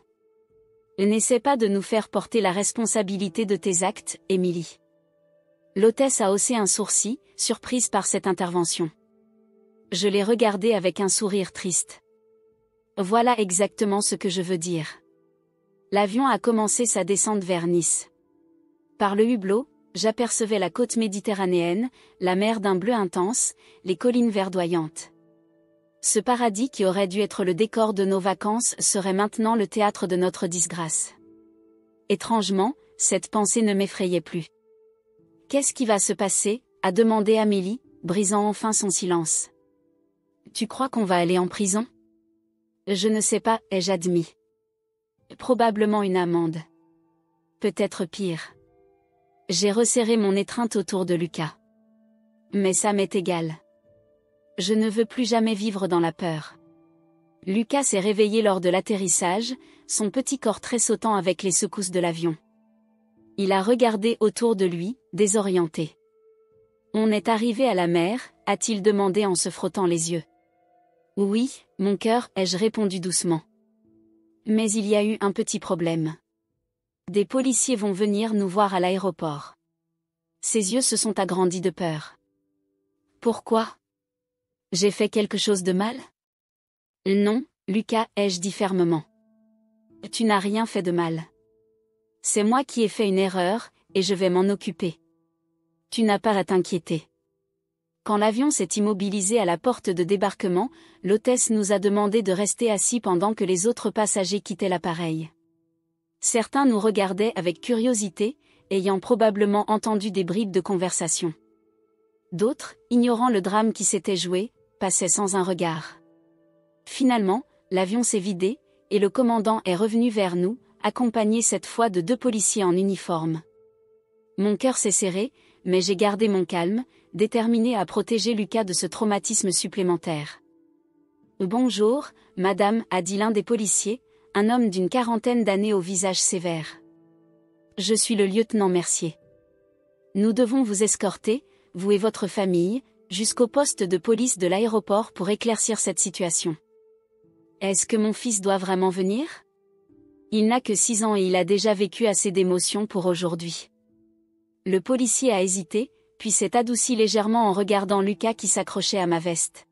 [SPEAKER 1] N'essaie pas de nous faire porter la responsabilité de tes actes, Émilie. L'hôtesse a haussé un sourcil, surprise par cette intervention. Je l'ai regardée avec un sourire triste. Voilà exactement ce que je veux dire. L'avion a commencé sa descente vers Nice. Par le hublot, j'apercevais la côte méditerranéenne, la mer d'un bleu intense, les collines verdoyantes. Ce paradis qui aurait dû être le décor de nos vacances serait maintenant le théâtre de notre disgrâce. Étrangement, cette pensée ne m'effrayait plus. Qu'est-ce qui va se passer? A demandé Amélie, brisant enfin son silence. Tu crois qu'on va aller en prison? Je ne sais pas, ai-je admis. Probablement une amende. Peut-être pire. J'ai resserré mon étreinte autour de Lucas. Mais ça m'est égal. Je ne veux plus jamais vivre dans la peur. Lucas s'est réveillé lors de l'atterrissage, son petit corps tressautant avec les secousses de l'avion. Il a regardé autour de lui, désorienté. On est arrivé à la mer, a-t-il demandé en se frottant les yeux. Oui, mon cœur, ai-je répondu doucement. Mais il y a eu un petit problème. Des policiers vont venir nous voir à l'aéroport. Ses yeux se sont agrandis de peur. Pourquoi? J'ai fait quelque chose de mal? Non, Lucas, ai-je dit fermement. Tu n'as rien fait de mal. C'est moi qui ai fait une erreur, et je vais m'en occuper. Tu n'as pas à t'inquiéter. Quand l'avion s'est immobilisé à la porte de débarquement, l'hôtesse nous a demandé de rester assis pendant que les autres passagers quittaient l'appareil. Certains nous regardaient avec curiosité, ayant probablement entendu des bribes de conversation. D'autres, ignorant le drame qui s'était joué, passaient sans un regard. Finalement, l'avion s'est vidé, et le commandant est revenu vers nous, accompagné cette fois de 2 policiers en uniforme. Mon cœur s'est serré, mais j'ai gardé mon calme, déterminé à protéger Lucas de ce traumatisme supplémentaire. Bonjour, madame, a dit l'un des policiers, un homme d'une 40aine d'années au visage sévère. Je suis le lieutenant Mercier. Nous devons vous escorter, vous et votre famille, jusqu'au poste de police de l'aéroport pour éclaircir cette situation. Est-ce que mon fils doit vraiment venir? Il n'a que 6 ans et il a déjà vécu assez d'émotions pour aujourd'hui. Le policier a hésité, puis s'est adouci légèrement en regardant Lucas qui s'accrochait à ma veste.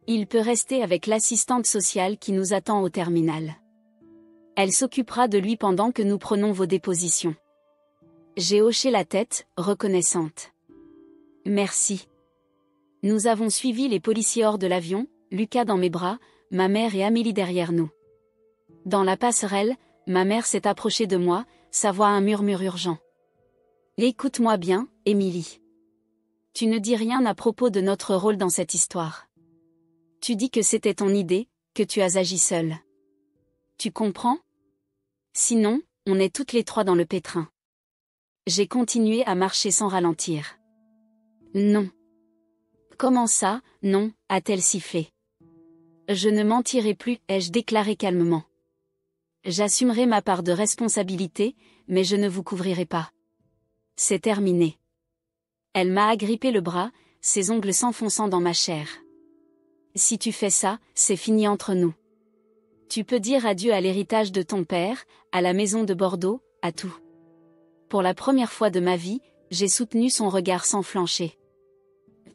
[SPEAKER 1] Il peut rester avec l'assistante sociale qui nous attend au terminal. Elle s'occupera de lui pendant que nous prenons vos dépositions. J'ai hoché la tête, reconnaissante. Merci. Nous avons suivi les policiers hors de l'avion, Lucas dans mes bras, ma mère et Amélie derrière nous. Dans la passerelle, ma mère s'est approchée de moi, sa voix un murmure urgent. Écoute-moi bien, Émilie. Tu ne dis rien à propos de notre rôle dans cette histoire. Tu dis que c'était ton idée, que tu as agi seule. Tu comprends? Sinon, on est toutes les 3 dans le pétrin. J'ai continué à marcher sans ralentir. Non. Comment ça, non, a-t-elle sifflé. Je ne mentirai plus, ai-je déclaré calmement. J'assumerai ma part de responsabilité, mais je ne vous couvrirai pas. C'est terminé. Elle m'a agrippé le bras, ses ongles s'enfonçant dans ma chair. Si tu fais ça, c'est fini entre nous. Tu peux dire adieu à l'héritage de ton père, à la maison de Bordeaux, à tout. Pour la première fois de ma vie, j'ai soutenu son regard sans flancher.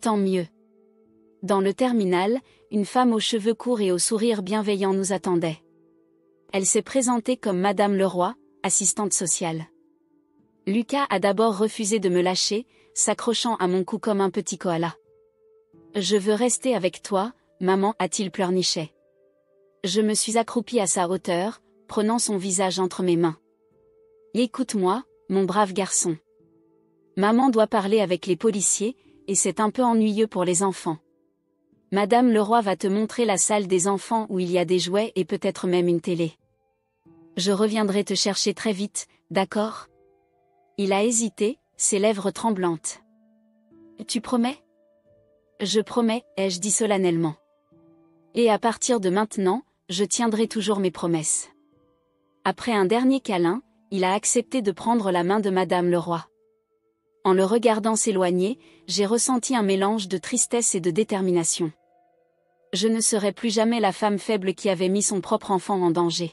[SPEAKER 1] Tant mieux. Dans le terminal, une femme aux cheveux courts et au sourire bienveillant nous attendait. Elle s'est présentée comme Madame Leroy, assistante sociale. Lucas a d'abord refusé de me lâcher, s'accrochant à mon cou comme un petit koala. Je veux rester avec toi, maman, a-t-il pleurniché. Je me suis accroupie à sa hauteur, prenant son visage entre mes mains. Écoute-moi, mon brave garçon. Maman doit parler avec les policiers, et c'est un peu ennuyeux pour les enfants. Madame Leroy va te montrer la salle des enfants où il y a des jouets et peut-être même une télé. Je reviendrai te chercher très vite, d'accord? Il a hésité, ses lèvres tremblantes. Tu promets? Je promets, ai-je dit solennellement. Et à partir de maintenant, je tiendrai toujours mes promesses. Après un dernier câlin, il a accepté de prendre la main de Madame Leroy. En le regardant s'éloigner, j'ai ressenti un mélange de tristesse et de détermination. Je ne serai plus jamais la femme faible qui avait mis son propre enfant en danger.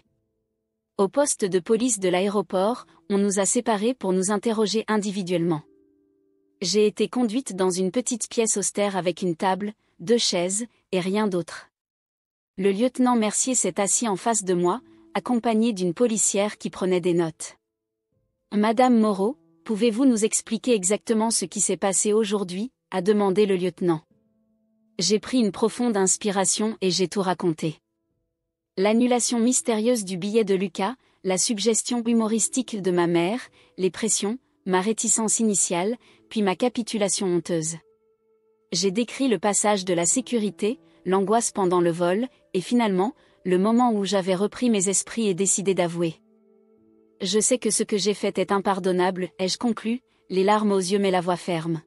[SPEAKER 1] Au poste de police de l'aéroport, on nous a séparés pour nous interroger individuellement. J'ai été conduite dans une petite pièce austère avec une table, 2 chaises, et rien d'autre. Le lieutenant Mercier s'est assis en face de moi, accompagné d'une policière qui prenait des notes. Madame Moreau, pouvez-vous nous expliquer exactement ce qui s'est passé aujourd'hui, a demandé le lieutenant. J'ai pris une profonde inspiration et j'ai tout raconté. L'annulation mystérieuse du billet de Lucas, la suggestion humoristique de ma mère, les pressions, ma réticence initiale, puis ma capitulation honteuse. J'ai décrit le passage de la sécurité, l'angoisse pendant le vol, et finalement, le moment où j'avais repris mes esprits et décidé d'avouer. Je sais que ce que j'ai fait est impardonnable, ai-je conclu, les larmes aux yeux mais la voix ferme.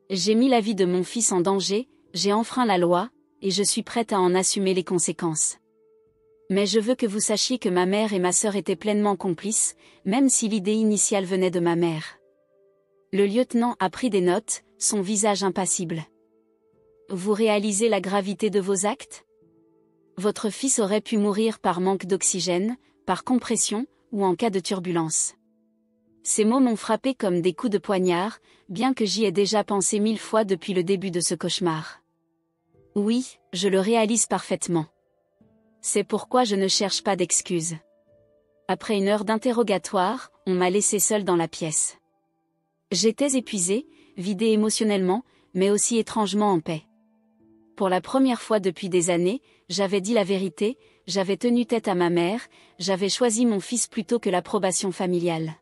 [SPEAKER 1] J'ai mis la vie de mon fils en danger, j'ai enfreint la loi, et je suis prête à en assumer les conséquences. Mais je veux que vous sachiez que ma mère et ma sœur étaient pleinement complices, même si l'idée initiale venait de ma mère. Le lieutenant a pris des notes, son visage impassible. Vous réalisez la gravité de vos actes? Votre fils aurait pu mourir par manque d'oxygène, par compression, ou en cas de turbulence. Ces mots m'ont frappé comme des coups de poignard, bien que j'y ai déjà pensé 1000 fois depuis le début de ce cauchemar. Oui, je le réalise parfaitement. C'est pourquoi je ne cherche pas d'excuses. Après une heure d'interrogatoire, on m'a laissé seule dans la pièce. J'étais épuisée, vidée émotionnellement, mais aussi étrangement en paix. Pour la première fois depuis des années, j'avais dit la vérité, j'avais tenu tête à ma mère, j'avais choisi mon fils plutôt que l'approbation familiale.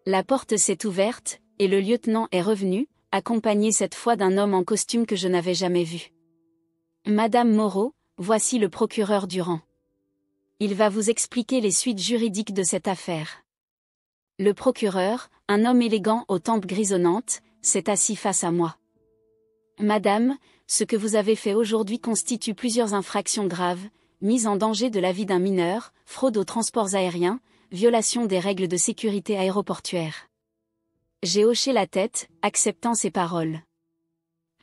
[SPEAKER 1] La porte s'est ouverte, et le lieutenant est revenu, accompagné cette fois d'un homme en costume que je n'avais jamais vu. Madame Moreau, voici le procureur Durand. Il va vous expliquer les suites juridiques de cette affaire. Le procureur, un homme élégant aux tempes grisonnantes, s'est assis face à moi. Madame, ce que vous avez fait aujourd'hui constitue plusieurs infractions graves, mise en danger de la vie d'un mineur, fraude aux transports aériens, violation des règles de sécurité aéroportuaire. J'ai hoché la tête, acceptant ces paroles.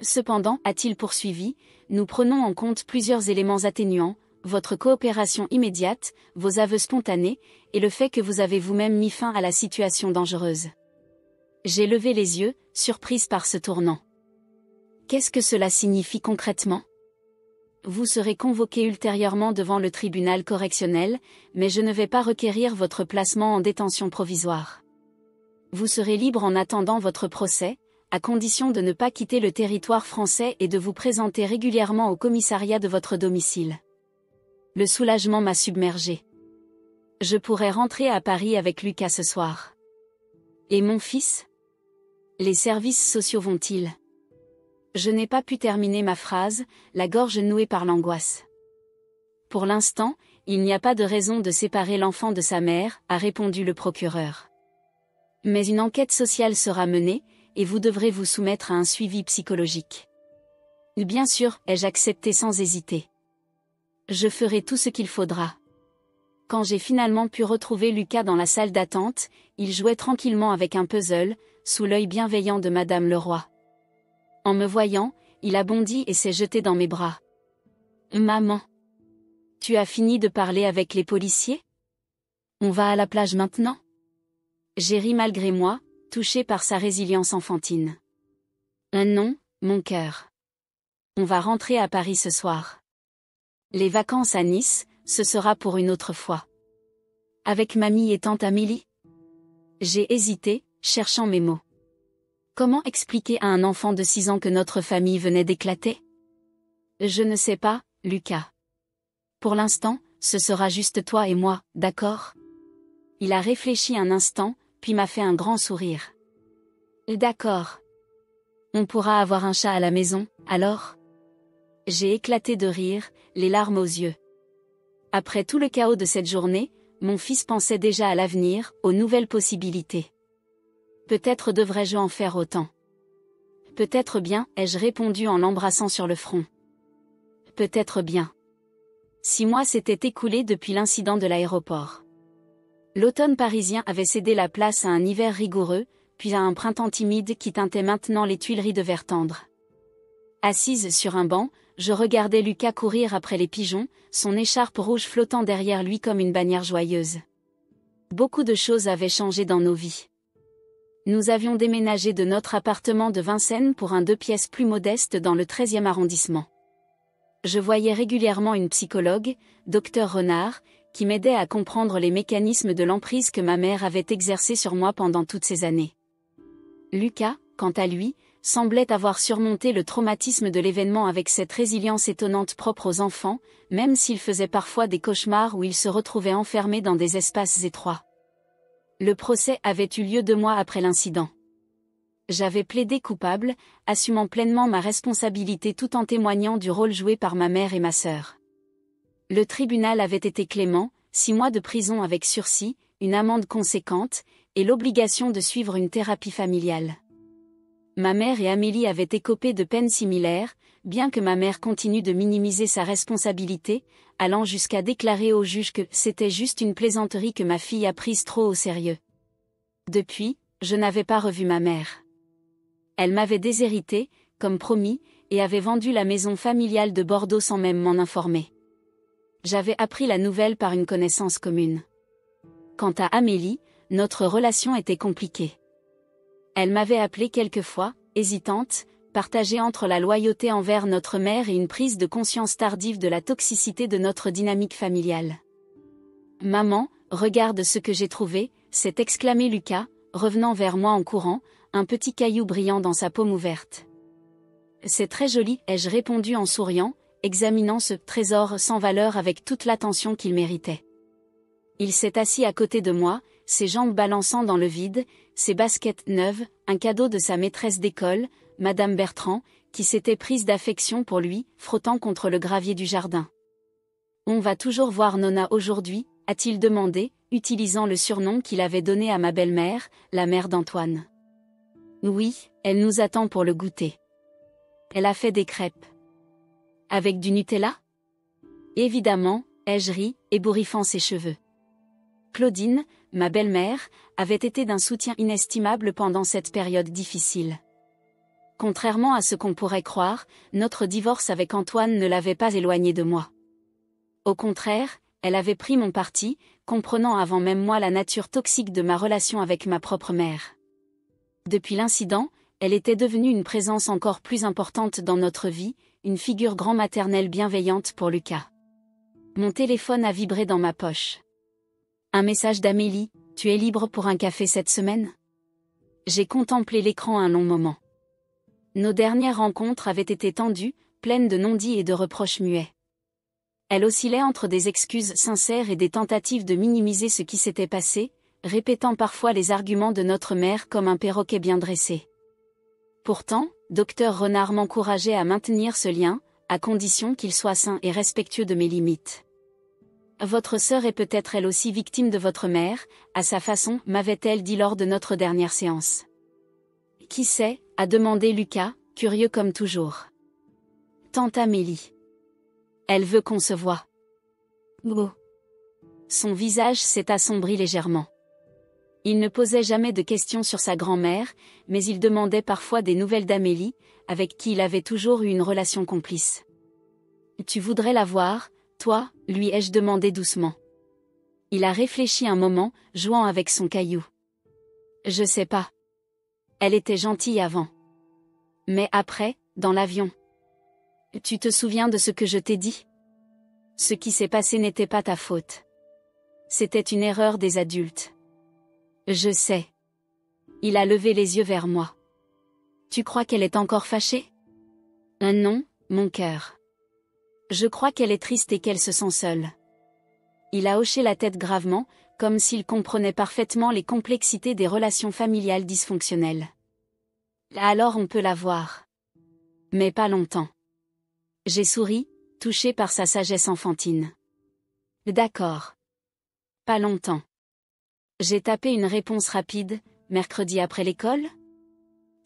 [SPEAKER 1] Cependant, a-t-il poursuivi, nous prenons en compte plusieurs éléments atténuants, votre coopération immédiate, vos aveux spontanés, et le fait que vous avez vous-même mis fin à la situation dangereuse. J'ai levé les yeux, surprise par ce tournant. Qu'est-ce que cela signifie concrètement? Vous serez convoqué ultérieurement devant le tribunal correctionnel, mais je ne vais pas requérir votre placement en détention provisoire. Vous serez libre en attendant votre procès, à condition de ne pas quitter le territoire français et de vous présenter régulièrement au commissariat de votre domicile. Le soulagement m'a submergé. Je pourrais rentrer à Paris avec Lucas ce soir. Et mon fils? Les services sociaux vont-ils? Je n'ai pas pu terminer ma phrase, la gorge nouée par l'angoisse. Pour l'instant, il n'y a pas de raison de séparer l'enfant de sa mère, a répondu le procureur. Mais une enquête sociale sera menée, et vous devrez vous soumettre à un suivi psychologique. Bien sûr, ai-je accepté sans hésiter. Je ferai tout ce qu'il faudra. Quand j'ai finalement pu retrouver Lucas dans la salle d'attente, il jouait tranquillement avec un puzzle, sous l'œil bienveillant de Madame Leroy. En me voyant, il a bondi et s'est jeté dans mes bras. Maman. Tu as fini de parler avec les policiers? On va à la plage maintenant? J'ai ri malgré moi, touchée par sa résilience enfantine. Non, mon cœur. On va rentrer à Paris ce soir. Les vacances à Nice, ce sera pour une autre fois. Avec mamie et tante Amélie? J'ai hésité, cherchant mes mots. Comment expliquer à un enfant de 6 ans que notre famille venait d'éclater? Je ne sais pas, Lucas. Pour l'instant, ce sera juste toi et moi, d'accord? Il a réfléchi un instant, puis m'a fait un grand sourire. D'accord. On pourra avoir un chat à la maison, alors? J'ai éclaté de rire, les larmes aux yeux. Après tout le chaos de cette journée, mon fils pensait déjà à l'avenir, aux nouvelles possibilités. Peut-être devrais-je en faire autant. Peut-être bien, ai-je répondu en l'embrassant sur le front. Peut-être bien. 6 mois s'étaient écoulés depuis l'incident de l'aéroport. L'automne parisien avait cédé la place à un hiver rigoureux, puis à un printemps timide qui teintait maintenant les Tuileries de vert tendre. Assise sur un banc, je regardais Lucas courir après les pigeons, son écharpe rouge flottant derrière lui comme une bannière joyeuse. Beaucoup de choses avaient changé dans nos vies. Nous avions déménagé de notre appartement de Vincennes pour un 2 pièces plus modeste dans le 13e arrondissement. Je voyais régulièrement une psychologue, Dr Renard, qui m'aidait à comprendre les mécanismes de l'emprise que ma mère avait exercée sur moi pendant toutes ces années. Lucas, quant à lui, semblait avoir surmonté le traumatisme de l'événement avec cette résilience étonnante propre aux enfants, même s'il faisait parfois des cauchemars où il se retrouvait enfermé dans des espaces étroits. Le procès avait eu lieu 2 mois après l'incident. J'avais plaidé coupable, assumant pleinement ma responsabilité tout en témoignant du rôle joué par ma mère et ma sœur. Le tribunal avait été clément, 6 mois de prison avec sursis, une amende conséquente, et l'obligation de suivre une thérapie familiale. Ma mère et Amélie avaient écopé de peines similaires, bien que ma mère continue de minimiser sa responsabilité, allant jusqu'à déclarer au juge que c'était juste une plaisanterie que ma fille a prise trop au sérieux. Depuis, je n'avais pas revu ma mère. Elle m'avait déshéritée, comme promis, et avait vendu la maison familiale de Bordeaux sans même m'en informer. J'avais appris la nouvelle par une connaissance commune. Quant à Amélie, notre relation était compliquée. Elle m'avait appelée quelquefois, hésitante, partagée entre la loyauté envers notre mère et une prise de conscience tardive de la toxicité de notre dynamique familiale. « Maman, regarde ce que j'ai trouvé », s'est exclamé Lucas, revenant vers moi en courant, un petit caillou brillant dans sa paume ouverte. « C'est très joli », ai-je répondu en souriant, examinant ce trésor sans valeur avec toute l'attention qu'il méritait. Il s'est assis à côté de moi, ses jambes balançant dans le vide, ses baskets neuves, un cadeau de sa maîtresse d'école, Madame Bertrand, qui s'était prise d'affection pour lui, frottant contre le gravier du jardin. « On va toujours voir Nona aujourd'hui ?» a-t-il demandé, utilisant le surnom qu'il avait donné à ma belle-mère, la mère d'Antoine. « Oui, elle nous attend pour le goûter. Elle a fait des crêpes. » « Avec du Nutella ?» Évidemment, ai-je ri, ébouriffant ses cheveux. Claudine, ma belle-mère, avait été d'un soutien inestimable pendant cette période difficile. Contrairement à ce qu'on pourrait croire, notre divorce avec Antoine ne l'avait pas éloignée de moi. Au contraire, elle avait pris mon parti, comprenant avant même moi la nature toxique de ma relation avec ma propre mère. Depuis l'incident, elle était devenue une présence encore plus importante dans notre vie, une figure grand-maternelle bienveillante pour Lucas. Mon téléphone a vibré dans ma poche. Un message d'Amélie, « Tu es libre pour un café cette semaine ?» J'ai contemplé l'écran un long moment. Nos dernières rencontres avaient été tendues, pleines de non-dits et de reproches muets. Elle oscillait entre des excuses sincères et des tentatives de minimiser ce qui s'était passé, répétant parfois les arguments de notre mère comme un perroquet bien dressé. Pourtant, Dr Renard m'encourageait à maintenir ce lien, à condition qu'il soit sain et respectueux de mes limites. « Votre sœur est peut-être elle aussi victime de votre mère, à sa façon, m'avait-elle dit lors de notre dernière séance. »« Qui sait ?» a demandé Lucas, curieux comme toujours. « Tante Amélie. Elle veut qu'on se voie. » Oh. Son visage s'est assombri légèrement. Il ne posait jamais de questions sur sa grand-mère, mais il demandait parfois des nouvelles d'Amélie, avec qui il avait toujours eu une relation complice. « Tu voudrais la voir, toi ?» lui ai-je demandé doucement. Il a réfléchi un moment, jouant avec son caillou. « Je sais pas. Elle était gentille avant. Mais après, dans l'avion. Tu te souviens de ce que je t'ai dit ? Ce qui s'est passé n'était pas ta faute. C'était une erreur des adultes. » Je sais. Il a levé les yeux vers moi. Tu crois qu'elle est encore fâchée ? Non, mon cœur. Je crois qu'elle est triste et qu'elle se sent seule. Il a hoché la tête gravement, comme s'il comprenait parfaitement les complexités des relations familiales dysfonctionnelles. Alors on peut la voir. Mais pas longtemps. J'ai souri, touché par sa sagesse enfantine. D'accord. Pas longtemps. J'ai tapé une réponse rapide, mercredi après l'école ?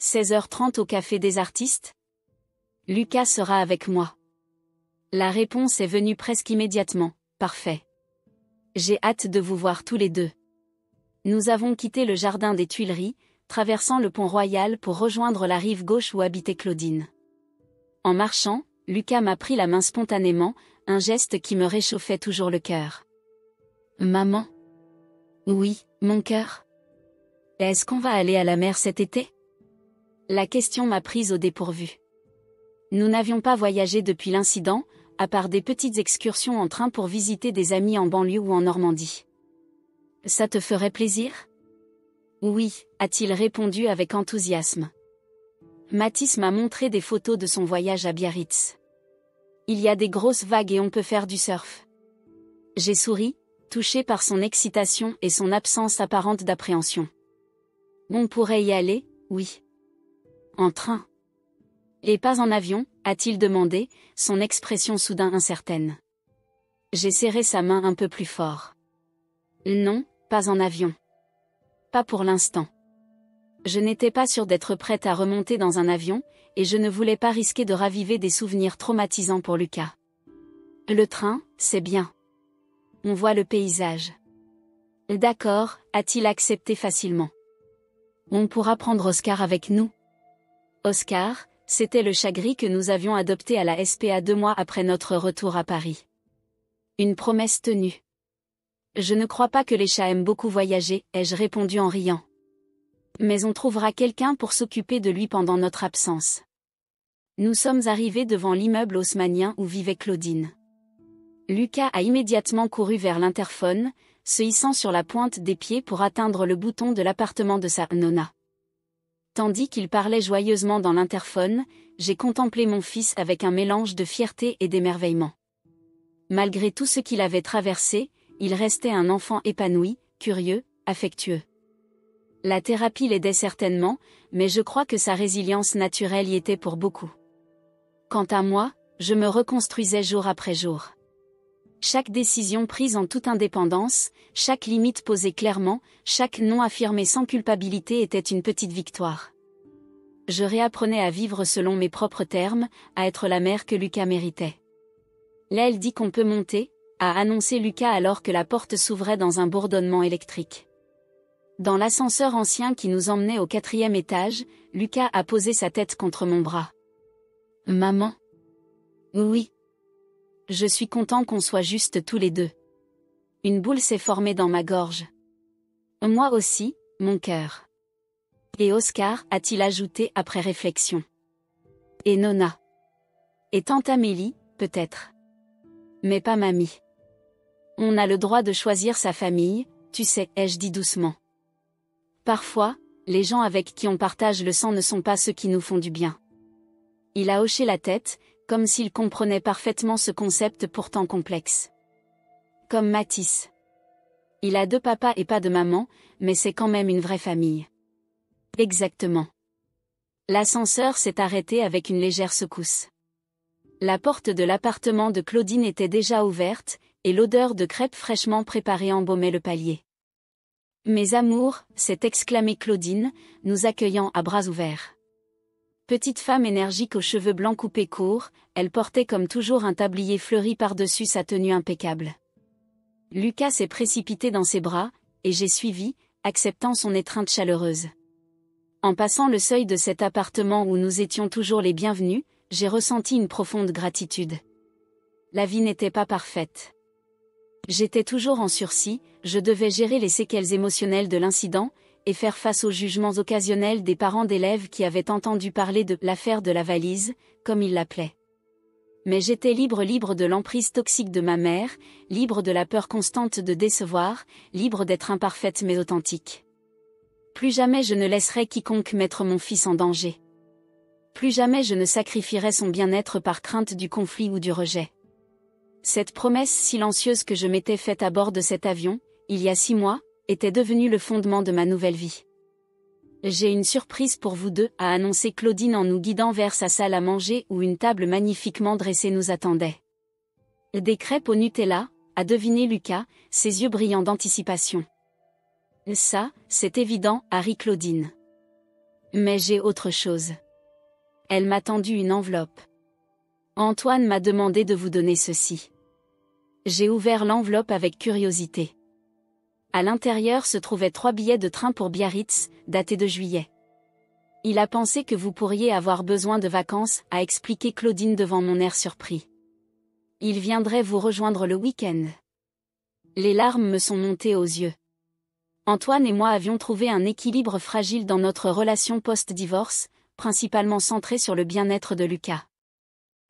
[SPEAKER 1] 16h30 au Café des Artistes ? Lucas sera avec moi. La réponse est venue presque immédiatement, parfait. J'ai hâte de vous voir tous les deux. Nous avons quitté le jardin des Tuileries, traversant le pont Royal pour rejoindre la rive gauche où habitait Claudine. En marchant, Lucas m'a pris la main spontanément, un geste qui me réchauffait toujours le cœur. Maman ? Oui, mon cœur. Est-ce qu'on va aller à la mer cet été ? La question m'a prise au dépourvu. Nous n'avions pas voyagé depuis l'incident, à part des petites excursions en train pour visiter des amis en banlieue ou en Normandie. Ça te ferait plaisir ? Oui, a-t-il répondu avec enthousiasme. Mathis m'a montré des photos de son voyage à Biarritz. Il y a des grosses vagues et on peut faire du surf. J'ai souri, touché par son excitation et son absence apparente d'appréhension. On pourrait y aller, oui. En train. Et pas en avion, a-t-il demandé, son expression soudain incertaine. J'ai serré sa main un peu plus fort. Non, pas en avion. Pas pour l'instant. Je n'étais pas sûre d'être prête à remonter dans un avion, et je ne voulais pas risquer de raviver des souvenirs traumatisants pour Lucas. Le train, c'est bien. On voit le paysage. D'accord, a-t-il accepté facilement. On pourra prendre Oscar avec nous. Oscar, c'était le chat gris que nous avions adopté à la SPA 2 mois après notre retour à Paris. Une promesse tenue. Je ne crois pas que les chats aiment beaucoup voyager, ai-je répondu en riant. Mais on trouvera quelqu'un pour s'occuper de lui pendant notre absence. Nous sommes arrivés devant l'immeuble haussmannien où vivait Claudine. Lucas a immédiatement couru vers l'interphone, se hissant sur la pointe des pieds pour atteindre le bouton de l'appartement de sa nonna. Tandis qu'il parlait joyeusement dans l'interphone, j'ai contemplé mon fils avec un mélange de fierté et d'émerveillement. Malgré tout ce qu'il avait traversé, il restait un enfant épanoui, curieux, affectueux. La thérapie l'aidait certainement, mais je crois que sa résilience naturelle y était pour beaucoup. Quant à moi, je me reconstruisais jour après jour. Chaque décision prise en toute indépendance, chaque limite posée clairement, chaque non affirmé sans culpabilité était une petite victoire. Je réapprenais à vivre selon mes propres termes, à être la mère que Lucas méritait. Là elle dit qu'on peut monter, a annoncé Lucas alors que la porte s'ouvrait dans un bourdonnement électrique. Dans l'ascenseur ancien qui nous emmenait au 4e étage, Lucas a posé sa tête contre mon bras. Maman? Oui. Je suis content qu'on soit juste tous les deux. Une boule s'est formée dans ma gorge. Moi aussi, mon cœur. Et Oscar, a-t-il ajouté après réflexion. Et Nonna. Et tante Amélie, peut-être. Mais pas mamie. On a le droit de choisir sa famille, tu sais, ai-je dit doucement. Parfois, les gens avec qui on partage le sang ne sont pas ceux qui nous font du bien. Il a hoché la tête, comme s'il comprenait parfaitement ce concept pourtant complexe. Comme Matisse. Il a 2 papas et pas de maman, mais c'est quand même une vraie famille. Exactement. L'ascenseur s'est arrêté avec une légère secousse. La porte de l'appartement de Claudine était déjà ouverte, et l'odeur de crêpes fraîchement préparées embaumait le palier. Mes amours, s'est exclamée Claudine, nous accueillant à bras ouverts. Petite femme énergique aux cheveux blancs coupés courts, elle portait comme toujours un tablier fleuri par-dessus sa tenue impeccable. Lucas s'est précipité dans ses bras, et j'ai suivi, acceptant son étreinte chaleureuse. En passant le seuil de cet appartement où nous étions toujours les bienvenus, j'ai ressenti une profonde gratitude. La vie n'était pas parfaite. J'étais toujours en sursis, je devais gérer les séquelles émotionnelles de l'incident, et faire face aux jugements occasionnels des parents d'élèves qui avaient entendu parler de « l'affaire de la valise », comme ils l'appelaient. Mais j'étais libre de l'emprise toxique de ma mère, libre de la peur constante de décevoir, libre d'être imparfaite mais authentique. Plus jamais je ne laisserai quiconque mettre mon fils en danger. Plus jamais je ne sacrifierai son bien-être par crainte du conflit ou du rejet. Cette promesse silencieuse que je m'étais faite à bord de cet avion, il y a 6 mois, était devenu le fondement de ma nouvelle vie. J'ai une surprise pour vous deux, a annoncé Claudine en nous guidant vers sa salle à manger où une table magnifiquement dressée nous attendait. Des crêpes au Nutella, a deviné Lucas, ses yeux brillants d'anticipation. Ça, c'est évident, a ri Claudine. Mais j'ai autre chose. Elle m'a tendu une enveloppe. Antoine m'a demandé de vous donner ceci. J'ai ouvert l'enveloppe avec curiosité. À l'intérieur se trouvaient 3 billets de train pour Biarritz, datés de juillet. Il a pensé que vous pourriez avoir besoin de vacances, a expliqué Claudine devant mon air surpris. Il viendrait vous rejoindre le week-end. Les larmes me sont montées aux yeux. Antoine et moi avions trouvé un équilibre fragile dans notre relation post-divorce, principalement centrée sur le bien-être de Lucas.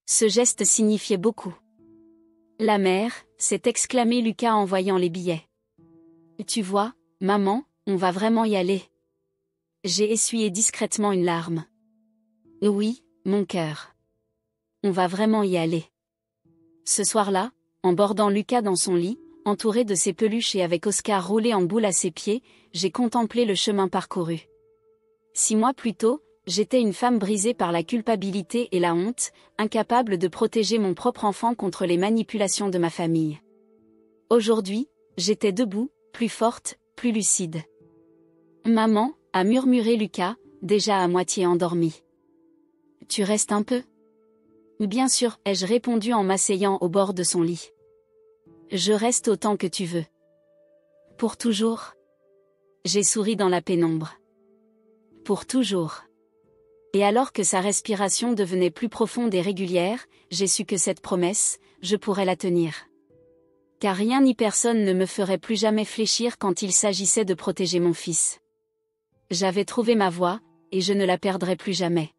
[SPEAKER 1] Ce geste signifiait beaucoup. La mère, s'est exclamé Lucas en voyant les billets. Tu vois, maman, on va vraiment y aller. J'ai essuyé discrètement une larme. Oui, mon cœur. On va vraiment y aller. Ce soir-là, en bordant Lucas dans son lit, entouré de ses peluches et avec Oscar roulé en boule à ses pieds, j'ai contemplé le chemin parcouru. 6 mois plus tôt, j'étais une femme brisée par la culpabilité et la honte, incapable de protéger mon propre enfant contre les manipulations de ma famille. Aujourd'hui, j'étais debout, plus forte, plus lucide. Maman, a murmuré Lucas, déjà à moitié endormi. Tu restes un peu? Bien sûr, ai-je répondu en m'asseyant au bord de son lit. Je reste autant que tu veux. Pour toujours? J'ai souri dans la pénombre. Pour toujours. Et alors que sa respiration devenait plus profonde et régulière, j'ai su que cette promesse, je pourrais la tenir. Car rien ni personne ne me ferait plus jamais fléchir quand il s'agissait de protéger mon fils. J'avais trouvé ma voie, et je ne la perdrai plus jamais.